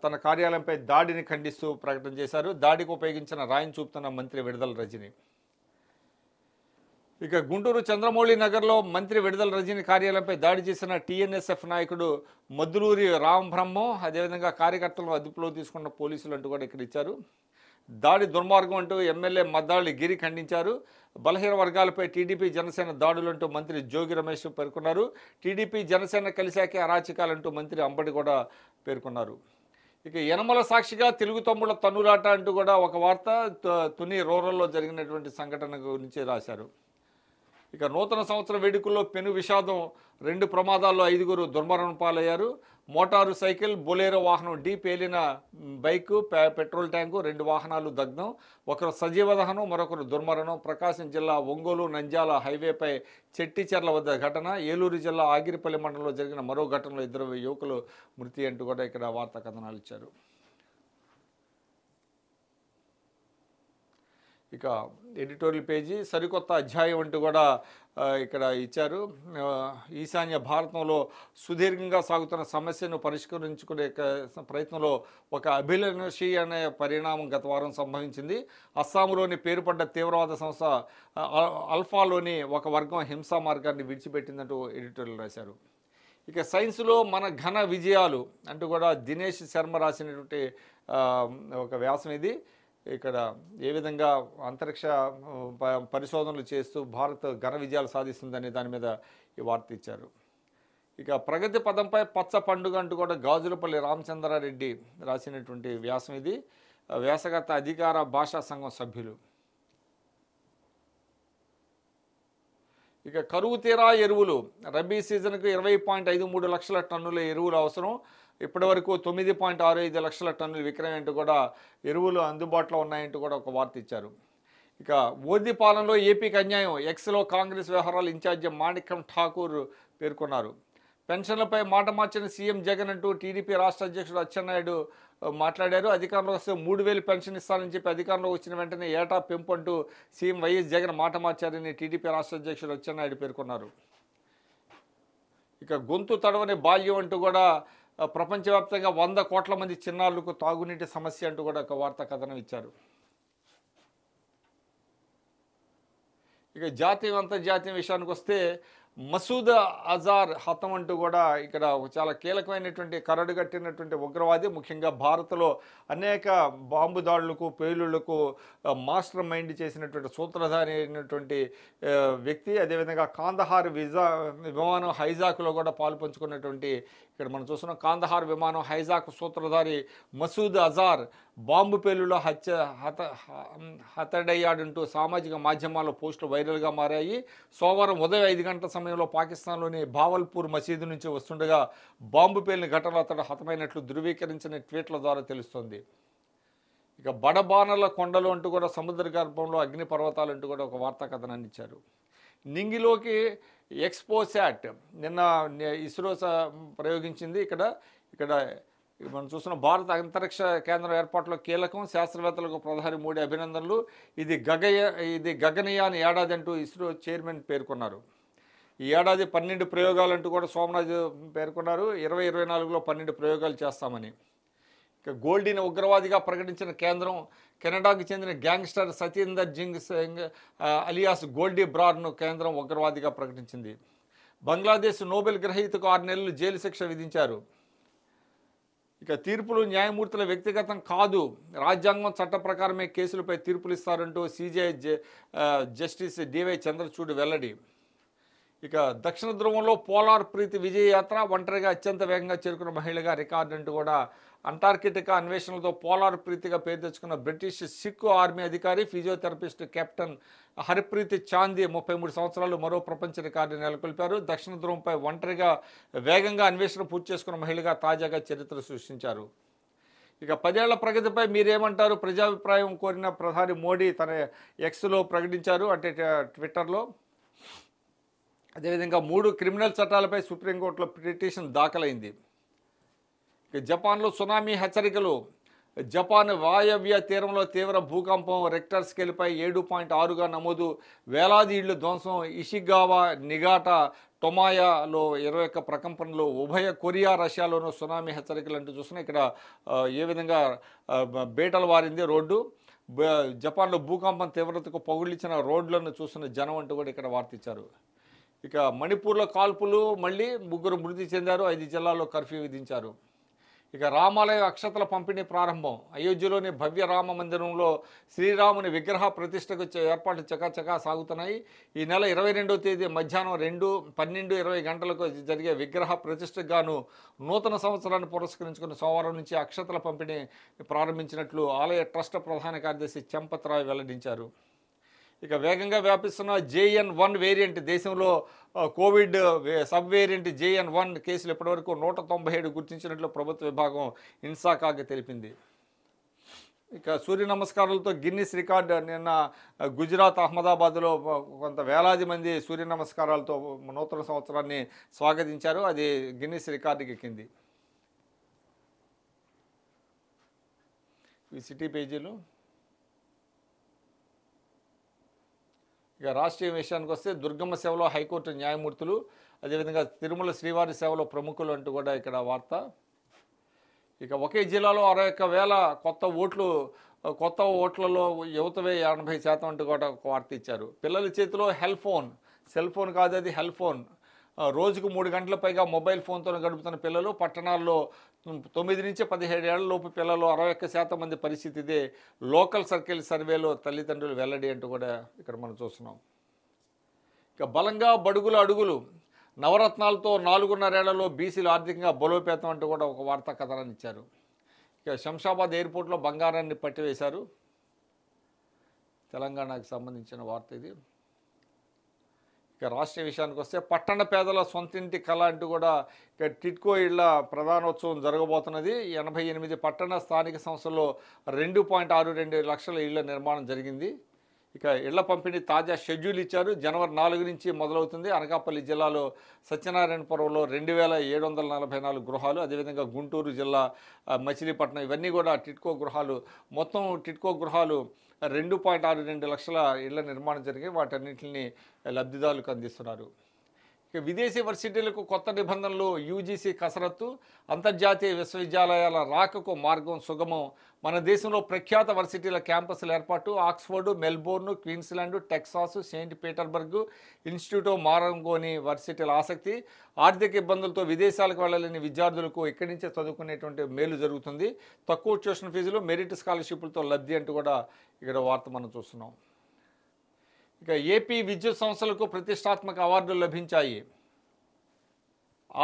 తన కార్యాలయంపై దాడిని ఖండిస్తూ ప్రకటన చేశారు. దాడికి ఉపయోగించిన రాయిని చూపుతున్న మంత్రి విడుదల రజని. ఇక గుంటూరు చంద్రమౌళి నగర్లో మంత్రి విడుదల రజని కార్యాలయంపై దాడి చేసిన TNSF నాయకుడు మద్దులూరి రాంబ్రహ్మం, అదేవిధంగా కార్యకర్తలను అదుపులో తీసుకున్న పోలీసులు అంటూ కూడా ఇక్కడ ఇచ్చారు. దాడి దుర్మార్గం అంటూ ఎమ్మెల్యే మద్దాళి గిరి ఖండించారు. బలహీన వర్గాలపై టీడీపీ జనసేన దాడులంటూ మంత్రి జోగి రమేష్ పేర్కొన్నారు. టీడీపీ జనసేన కలిశాకే అరాచకాలంటూ మంత్రి అంబటి కూడా పేర్కొన్నారు. ఇక యనమల సాక్షిగా తెలుగు తమ్ముళ్ళ తన్నులాట అంటూ కూడా ఒక వార్త తుని రూరల్లో జరిగినటువంటి సంఘటన గురించి రాశారు. ఇక నూతన సంవత్సర వేడుకల్లో పెను విషాదం. 2 ప్రమాదాల్లో 5గురు దుర్మరణం పాలయ్యారు. మోటారు సైకిల్ బొలేరో వాహనం పేలిన బైకు పెట్రోల్ ట్యాంకు 2 వాహనాలు దగ్ధం. ఒకరు సజీవ దహనం, మరొకరు దుర్మరణం. ప్రకాశం జిల్లా ఒంగోలు నంద్యాల హైవేపై చెట్టిచెర్ల వద్ద ఘటన. ఏలూరు జిల్లా ఆగిరిపల్లి మండలంలో జరిగిన మరో ఘటనలో 2 యువకులు మృతి అంటూ కూడా ఇక్కడ వార్తా కథనాలు ఇచ్చారు. ఇక ఎడిటోరియల్ పేజీ సరికొత్త అధ్యాయం అంటూ కూడా ఇక్కడ ఇచ్చారు. ఈశాన్య భారతంలో సుదీర్ఘంగా సాగుతున్న సమస్యను పరిష్కరించుకునే ప్రయత్నంలో ఒక అభిలషణీయ పరిణామం గత వారం సంభవించింది. అస్సాంలోని పేరుపడ్డ తీవ్రవాద సంస్థ అల్ఫాలోని ఒక వర్గం హింసా మార్గాన్ని విడిచిపెట్టిందంటూ ఎడిటోరియల్ రాశారు. ఇక సైన్స్లో మన ఘన విజయాలు అంటూ కూడా దినేష్ శర్మ రాసినటువంటి ఒక వ్యాసం ఇది. ఇక్కడ ఏ విధంగా అంతరిక్ష పరిశోధనలు చేస్తూ భారత్ ఘన విజయాలు సాధిస్తుందనే దాని మీద ఈ వార్త ఇచ్చారు. ఇక ప్రగతి పదంపై పచ్చ పండుగ అంటూ కూడా గాజులపల్లి రామచంద్రారెడ్డి రాసినటువంటి వ్యాసం ఇది. వ్యాసగత అధికార భాషా సంఘం సభ్యులు. ఇక కరువు తీరా ఎరువులు. రబీ సీజన్కు 20.53 లక్షల టన్నుల ఎరువులు అవసరం. ఇప్పటి వరకు 9.65 లక్షల టన్నులు విక్రయం అంటూ కూడా ఎరువులు అందుబాటులో ఉన్నాయంటూ కూడా ఒక వార్త ఇచ్చారు. ఇక మోదీ పాలనలో ఏపీకి అన్యాయం. ఎక్స్లో కాంగ్రెస్ వ్యవహారాల ఇన్ఛార్జి మాణిక్యం ఠాకూర్ పేర్కొన్నారు. పెన్షన్లపై మాట మార్చిన సీఎం జగన్ అంటూ టీడీపీ రాష్ట్ర అధ్యక్షుడు అచ్చెన్నాయుడు మాట్లాడారు. అధికారంలో వస్తే 3,000 పెన్షన్ ఇస్తానని చెప్పి అధికారంలో వచ్చిన వెంటనే ఏటా పెంపు అంటూ సీఎం వైఎస్ జగన్ మాట మార్చారని టీడీపీ రాష్ట్ర అధ్యక్షుడు అచ్చెన్నాయుడు పేర్కొన్నారు. ఇక గొంతు తడవని బాల్యం అంటూ కూడా ప్రపంచవ్యాప్తంగా 100 కోట్ల మంది చిన్నారులకు తాగునీటి సమస్య అంటూ కూడా ఒక వార్తా కథనం ఇచ్చారు. ఇక జాతీయం అంతర్జాతీయ విషయానికి వస్తే మసూద్ అజార్ హతం అంటూ కూడా ఇక్కడ చాలా కీలకమైనటువంటి కరడుగట్టినటువంటి ఉగ్రవాది. ముఖ్యంగా భారత్లో అనేక బాంబు దాడులకు పేలుళ్లకు మాస్టర్ మైండ్ చేసినటువంటి సూత్రధారి అయినటువంటి వ్యక్తి. అదేవిధంగా కాందహార్ విమానం హైజాక్లో కూడా పాలు పంచుకున్నటువంటి ఇక్కడ మనం చూస్తున్నాం. కాందహార్ విమానం హైజాక్ సూత్రధారి మసూద్ అజార్ బాంబు పేలులో హతడయ్యాడంటూ సామాజిక మాధ్యమాల్లో పోస్టులు వైరల్గా మారాయి. సోమవారం ఉదయం 5 గంటల సమయంలో పాకిస్తాన్లోని భావల్పూర్ మసీదు నుంచి వస్తుండగా బాంబు పేలిన ఘటనలో అతడు హతమైనట్లు ధృవీకరించిన ట్వీట్ల ద్వారా తెలుస్తోంది. ఇక బడబానల కొండలు అంటూ కూడా సముద్ర గర్భంలో అగ్నిపర్వతాలు అంటూ కూడా ఒక వార్తా కథనాన్ని ఇచ్చారు. నింగిలోకి ఎక్స్పోశాట్ నిన్న ఇస్రో ప్రయోగించింది. ఇక్కడ మనం చూస్తున్న భారత అంతరిక్ష కేంద్రం ఏర్పాటులో కీలకం. శాస్త్రవేత్తలకు ప్రధాని మోడీ అభినందనలు. ఇది గగనయాన్ ఏడాది అంటూ ఇస్రో చైర్మన్ పేర్కొన్నారు. ఈ ఏడాది 12 ప్రయోగాలంటూ కూడా సోమనాథ్ పేర్కొన్నారు. 2024లో 12 ప్రయోగాలు చేస్తామని. ఇక గోల్డీని ఉగ్రవాదిగా ప్రకటించిన కేంద్రం కెనడాకు చెందిన గ్యాంగ్స్టర్ సతీందర్ సింగ్ అలియాస్ గోల్డీ బ్రార్ను కేంద్రం ఉగ్రవాదిగా ప్రకటించింది. బంగ్లాదేశ్ నోబెల్ గ్రహీతకు 6 నెలలు జైలు శిక్ష విధించారు. ఇక తీర్పులు న్యాయమూర్తుల వ్యక్తిగతం కాదు, రాజ్యాంగం చట్ట ప్రకారమే కేసులపై తీర్పులు ఇస్తారంటూ సిజే జస్టిస్ డివై చంద్రచూడ్ వెల్లడి. ఇక దక్షిణ ధ్రువంలో పోలార్ ప్రీతి విజయ యాత్ర ఒంటరిగా అత్యంత వేగంగా చేరుకున్న మహిళగా రికార్డు అంటూ కూడా అంటార్కిటికా అన్వేషణలతో పోలార్ ప్రీతిగా పేరు తెచ్చుకున్న బ్రిటిష్ సిక్కు ఆర్మీ అధికారి ఫిజియోథెరపిస్ట్ కెప్టెన్ హర్ప్రీత్ చాందీ 33 సంవత్సరాలు మరో ప్రపంచ రికార్డు నెలకొల్పారు. దక్షిణ ధ్రువంపై ఒంటరిగా వేగంగా అన్వేషణ పూర్తి చేసుకున్న మహిళగా తాజాగా చరిత్ర సృష్టించారు. ఇక 10 ఏళ్ల ప్రగతిపై మీరేమంటారు? ప్రజాభిప్రాయం కోరిన ప్రధాని మోడీ తన ఎక్స్లో ప్రకటించారు, అంటే ట్విట్టర్లో. అదేవిధంగా 3 క్రిమినల్ చట్టాలపై సుప్రీంకోర్టులో పిటిషన్ దాఖలైంది. ఇక జపాన్లో సునామీ హెచ్చరికలు. జపాన్ వాయవ్య తీరంలో తీవ్ర భూకంపం, రెక్టర్ స్కేల్పై 7.6గా నమోదు. వేలాది ఇళ్లు ధ్వంసం. ఇషిగావా, నిగాటా, టొమాయాలో 21 ప్రకంపనలు. ఉభయ కొరియా, రష్యాలోనూ సునామీ హెచ్చరికలు అంటూ చూస్తున్నాం. ఇక్కడ ఏ విధంగా బేటలు వారింది రోడ్డు. జపాన్లో భూకంపం తీవ్రతకు పగులించిన రోడ్లను చూస్తున్న జనం అంటూ కూడా ఇక్కడ వార్త ఇచ్చారు. ఇక మణిపూర్లో కాల్పులు, మళ్ళీ 3 మృతి చెందారు. 5 జిల్లాల్లో కర్ఫ్యూ విధించారు. ఇక రామాలయ అక్షతల పంపిణీ ప్రారంభం. అయోధ్యలోని భవ్య రామ మందిరంలో శ్రీరాముని విగ్రహ ప్రతిష్టకు ఏర్పాట్లు చకాచకా సాగుతున్నాయి. ఈ నెల 22వ తేదీ మధ్యాహ్నం 12:20 గంటలకు జరిగే విగ్రహ ప్రతిష్టకు గాను నూతన సంవత్సరాన్ని పురస్కరించుకుని సోమవారం నుంచి అక్షతల పంపిణీ ప్రారంభించినట్లు ఆలయ ట్రస్ట్ ప్రధాన కార్యదర్శి చంపత్ రాయ్ వెల్లడించారు. ఇక వేగంగా వ్యాపిస్తున్న JN1 వేరియంట్. దేశంలో కోవిడ్ సబ్ వేరియంట్ JN1 కేసులు ఇప్పటివరకు 197 గుర్తించినట్లు ప్రభుత్వ విభాగం ఇన్సాకాగ్ తెలిపింది. ఇక సూర్య నమస్కారాలతో గిన్నిస్ రికార్డు. నిన్న గుజరాత్ అహ్మదాబాద్లో కొంత వేలాది మంది సూర్య నమస్కారాలతో నూతన సంవత్సరాన్ని స్వాగతించారు. అది గిన్నిస్ రికార్డుకి ఎక్కింది. ఈ సిటీ పేజీలు. ఇక రాష్ట్రీయ విషయానికి వస్తే దుర్గమ్మ సేవలో హైకోర్టు న్యాయమూర్తులు, అదేవిధంగా తిరుమల శ్రీవారి సేవలో ప్రముఖులు అంటూ కూడా ఇక్కడ వార్త. ఇక ఒకే జిల్లాలో 61,000 కొత్త ఓట్లలో యువతవే 80% అంటూ కూడా ఒక వార్త ఇచ్చారు. పిల్లల చేతిలో సెల్ ఫోన్ కాదు, అది హెల్ ఫోన్. రోజుకు 3 గంటల పైగా మొబైల్ ఫోన్తో గడుపుతున్న పిల్లలు. పట్టణాల్లో 9 నుంచి 17 ఏళ్ల లోపు పిల్లలు 61% మంది పరిస్థితి ఇదే. లోకల్ సర్కిల్ సర్వేలో తల్లిదండ్రులు వెల్లడి అంటూ కూడా ఇక్కడ మనం చూస్తున్నాం. ఇక బలంగా బడుగుల అడుగులు. నవరత్నాలతో 4.5 ఏళ్లలో బీసీలు ఆర్థికంగా బలోపేతం అంటూ కూడా ఒక వార్తా కథనాన్ని ఇచ్చారు. ఇక శంషాబాద్ ఎయిర్పోర్ట్లో బంగారాన్ని పట్టివేశారు. తెలంగాణకు సంబంధించిన వార్త ఇది. ఇక రాష్ట్రీయ విషయానికి వస్తే పట్టణ పేదల సొంతింటి కళ అంటూ కూడా ఇక టిడ్కో ఇళ్ల ప్రధానోత్సవం జరగబోతున్నది. 88 పట్టణ స్థానిక సంస్థల్లో 2.62 లక్షల ఇళ్ల నిర్మాణం జరిగింది. ఇక ఇళ్ల పంపిణీ తాజా షెడ్యూల్ ఇచ్చారు. జనవరి 4 నుంచి మొదలవుతుంది. అనకాపల్లి జిల్లాలో సత్యనారాయణపురంలో 2744 గృహాలు, అదేవిధంగా గుంటూరు జిల్లా మచిలీపట్నం, ఇవన్నీ కూడా టిడ్కో గృహాలు. మొత్తం టిడ్కో గృహాలు 2.62 లక్షల ఇళ్ల నిర్మాణం జరిగి వాటన్నింటిని లబ్ధిదారులకు అందిస్తున్నారు. ఇక విదేశీ వర్సిటీలకు కొత్త నిబంధనలు. యూజీసీ కసరత్తు. అంతర్జాతీయ విశ్వవిద్యాలయాల రాకకు మార్గం సుగమం. మన దేశంలో ప్రఖ్యాత వర్సిటీల క్యాంపస్ల ఏర్పాటు. Oxford, Melbourne, Queensland, Texas, Saint Petersburg, institute of Marangoni వర్సిటీల ఆసక్తి. ఆర్థిక ఇబ్బందులతో విదేశాలకు వెళ్ళలేని విద్యార్థులకు ఇక్కడి నుంచే చదువుకునేటువంటి మేలు జరుగుతుంది. తక్కువ ట్యూషన్ ఫీజులు, మెరిట్ స్కాలర్షిప్లతో లబ్ధి అంటూ కూడా ఇక్కడ వార్త మనం చూస్తున్నాం. ఇక ఏపీ విద్యుత్ సంస్థలకు ప్రతిష్టాత్మక అవార్డులు లభించాయి.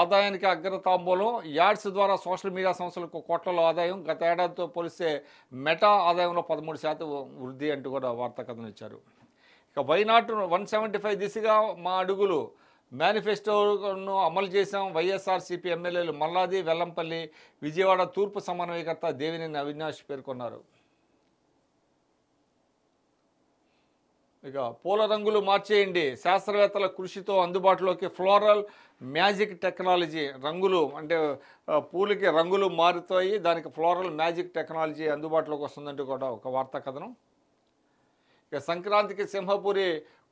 ఆదాయానికి అగ్రతాంబూలం, యాడ్స్ ద్వారా సోషల్ మీడియా సంస్థలకు కోట్లలో ఆదాయం, గత ఏడాదితో పోలిస్తే మెటా ఆదాయంలో 13% వృద్ధి అంటూ కూడా వార్తా కథనం ఇచ్చారు. ఇక వైనాట్ 175 దిశగా మా అడుగులు, మేనిఫెస్టోను అమలు చేశాం. వైఎస్ఆర్సీపీ ఎమ్మెల్యేలు మల్లాది, వెల్లంపల్లి, విజయవాడ తూర్పు సమన్వయకర్త దేవినేని అవినాష్ పేర్కొన్నారు. ఇక పూల రంగులు మార్చేయండి, శాస్త్రవేత్తల కృషితో అందుబాటులోకి ఫ్లోరల్ మ్యాజిక్ టెక్నాలజీ. రంగులు అంటే పూలకి రంగులు మారుతాయి, దానికి ఫ్లోరల్ మ్యాజిక్ టెక్నాలజీ అందుబాటులోకి వస్తుందంటూ కూడా ఒక వార్తా కథనం. ఇక సంక్రాంతికి సింహపురి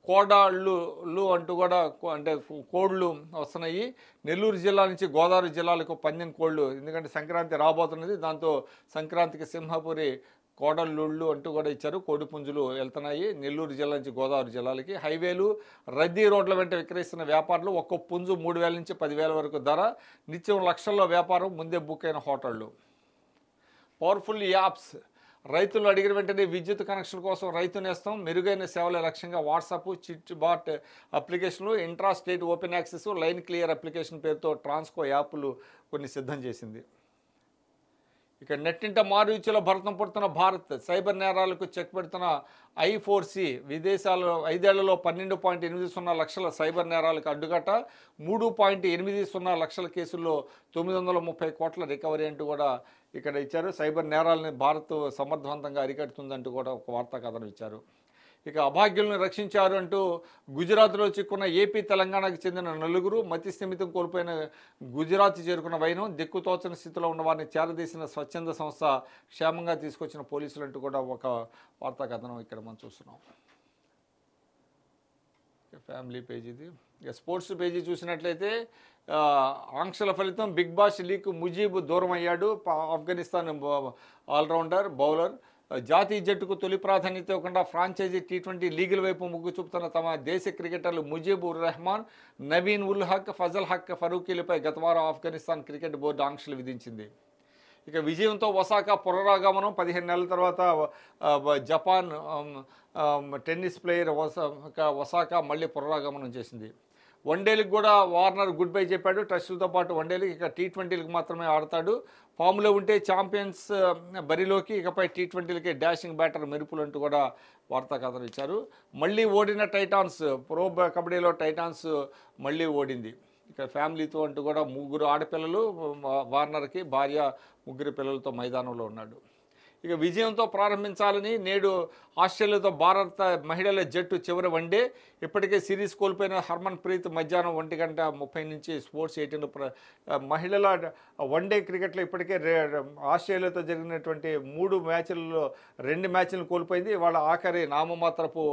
కోడాళ్ళు అంటూ కూడా అంటే కోళ్ళు వస్తున్నాయి. నెల్లూరు జిల్లా నుంచి గోదావరి జిల్లాలకు పందెం కోళ్ళు, ఎందుకంటే సంక్రాంతి రాబోతున్నది, దాంతో సంక్రాంతికి సింహపురి కోడళ్ళుళ్ళు అంటూ కూడా ఇచ్చారు. కోడిపుంజులు వెళ్తున్నాయి నెల్లూరు జిల్లా నుంచి గోదావరి జిల్లాలకి. హైవేలు, రద్దీ రోడ్ల వెంట విక్రయిస్తున్న వ్యాపారులు ఒక్కో పుంజు 3,000 నుంచి 10,000 వరకు ధర, నిత్యం లక్షల్లో వ్యాపారం, ముందే బుక్ అయిన హోటళ్ళు. పవర్ఫుల్ యాప్స్, రైతులు అడిగిన వెంటనే విద్యుత్ కనెక్షన్ కోసం రైతు నేస్తం, మెరుగైన సేవల లక్ష్యంగా వాట్సాప్, చిట్ బాట్ అప్లికేషన్లు, intra state open access, line clear application పేరుతో ట్రాన్స్కో యాప్లు కొన్ని సిద్ధం చేసింది. ఇక నెట్టింట మారుచుల భరతం పడుతున్న భారత్, సైబర్ నేరాలకు చెక్ పెడుతున్న I4C. విదేశాల్లో 5 ఏళ్లలో 12.80 లక్షల సైబర్ నేరాలకు అడ్డుకట్ట, 3.80 లక్షల కేసుల్లో 930 కోట్ల రికవరీ అంటూ కూడా ఇక్కడ ఇచ్చారు. సైబర్ నేరాలని భారత్ సమర్థవంతంగా అరికడుతుందంటూ కూడా ఒక వార్తా కథనం ఇచ్చారు. ఇక అభాగ్యులను రక్షించారు అంటూ గుజరాత్లో చిక్కున్న ఏపీ, తెలంగాణకు చెందిన నలుగురు, మతి స్థిమితం కోల్పోయిన గుజరాత్ చేరుకున్న వైనం, దిక్కుతోచని స్థితిలో ఉన్న వారిని చేరదీసిన స్వచ్ఛంద సంస్థ, క్షేమంగా తీసుకొచ్చిన పోలీసులు అంటూ కూడా ఒక వార్తా కథనం ఇక్కడ మనం చూస్తున్నాం. ఫ్యామిలీ పేజీది. ఇక స్పోర్ట్స్ పేజీ చూసినట్లయితే ఆంక్షల ఫలితం బిగ్ బాష్ లీగ్, ముజీబ్ దూరం అయ్యాడు. Afghanistan allrounder bowler. జాతీయ జట్టుకు తొలి ప్రాధాన్యత ఇవ్వకుండా ఫ్రాంచైజీ T20 లీగుల వైపు మొగ్గు చూపుతున్న తమ దేశ క్రికెటర్లు ముజీబ్ ఉర్ రెహమాన్, నవీన్ ఉల్ హక్, ఫజల్ హక్ ఫరూకీలపై గత వారం ఆఫ్ఘనిస్తాన్ క్రికెట్ బోర్డు ఆంక్షలు విధించింది. ఇక విజయంతో ఒసాకా పునరాగమనం, 15 నెలల తర్వాత జపాన్ టెన్నిస్ ప్లేయర్ ఒసాకా మళ్ళీ పునరాగమనం చేసింది. వన్డేలకు కూడా వార్నర్ గుడ్ బై చెప్పాడు. టెస్టులతో పాటు వన్డేలకు, ఇక T20లకు మాత్రమే ఆడతాడు. ఫామ్లో ఉంటే ఛాంపియన్స్ బరిలోకి, ఇకపై T20లకే డాషింగ్ బ్యాటర్ మెరుపులు అంటూ కూడా వార్తా కథలు ఇచ్చారు. మళ్ళీ ఓడిన టైటాన్స్, ప్రో కబడ్డీలో టైటాన్స్ మళ్ళీ ఓడింది. ఇక ఫ్యామిలీతో అంటూ కూడా 3 ఆడపిల్లలు, వార్నర్కి భార్య, 3 పిల్లలతో మైదానంలో ఉన్నాడు. ఇక విజయంతో ప్రారంభించాలని నేడు ఆస్ట్రేలియాతో భారత మహిళల జట్టు చివరి వన్డే. ఇప్పటికే సిరీస్ కోల్పోయిన హర్మన్ ప్రీత్ మధ్యాహ్నం 1:30 నుంచి స్పోర్ట్స్ 18 మహిళల వన్డే క్రికెట్లో ఇప్పటికే ఆస్ట్రేలియాతో జరిగినటువంటి 3 మ్యాచ్లలో 2 మ్యాచ్లను కోల్పోయింది. ఇవాళ ఆఖరి నామమాత్రపు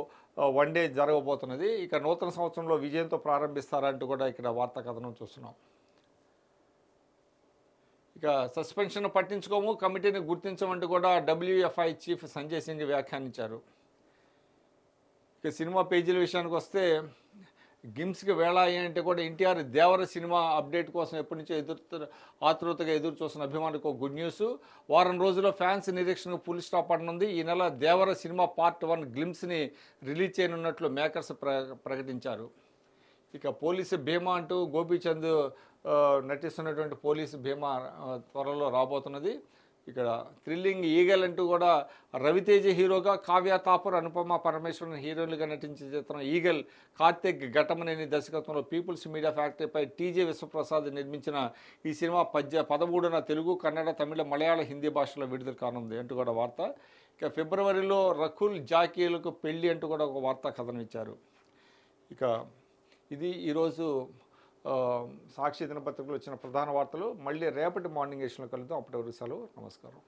వన్డే జరగబోతున్నది. ఇక నూతన సంవత్సరంలో విజయంతో ప్రారంభిస్తారంటూ కూడా ఇక్కడ వార్తా కథనం చూస్తున్నాం. ఇక సస్పెన్షన్ పట్టించుకోము, కమిటీని గుర్తించమంటూ కూడా WFI చీఫ్ సంజయ్ సింగ్ వ్యాఖ్యానించారు. ఇక సినిమా పేజీల విషయానికి వస్తే గిమ్స్కి వేళ అంటే కూడా ఎన్టీఆర్ దేవర సినిమా అప్డేట్ కోసం ఎప్పటి నుంచో ఆతృతగా ఎదురు చూస్తున్న అభిమానులకు గుడ్ న్యూస్. వారం రోజుల్లో ఫ్యాన్స్ నిరీక్షణకు ఫుల్ స్టాప్ పడనుంది. ఈ నెల దేవర సినిమా పార్ట్ 1 గ్లిమ్స్ని రిలీజ్ చేయనున్నట్లు మేకర్స్ ప్రకటించారు. ఇక పోలీసు భీమా అంటూ గోపీచంద్ నటిస్తున్నటువంటి పోలీసు భీమా త్వరలో రాబోతున్నది. ఇక్కడ థ్రిల్లింగ్ ఈగల్ అంటూ కూడా రవితేజ హీరోగా, కావ్య తాపర్, అనుపమ పరమేశ్వరన్ హీరోయిన్గా నటించిన చిత్రం ఈగల్ కార్తిక్ ఘటమనేని దర్శకత్వంలో పీపుల్స్ మీడియా ఫ్యాక్టరీపై TJ విశ్వప్రసాద్ నిర్మించిన ఈ సినిమా 13న తెలుగు, కన్నడ, తమిళ, మలయాళ, హిందీ భాషలో విడుదల కానుంది అంటూ కూడా వార్త. ఇక ఫిబ్రవరిలో రకుల్ జాకీలకు పెళ్లి అంటూ కూడా ఒక వార్తా కథనం ఇచ్చారు. ఇక ఇది ఈరోజు సాక్షి దినపత్రికలో వచ్చిన ప్రధాన వార్తలు. మళ్ళీ రేపటి మార్నింగ్ ఎడిషన్లో కలుద్దాం. అప్పటి వరకు సెలవు. నమస్కారం.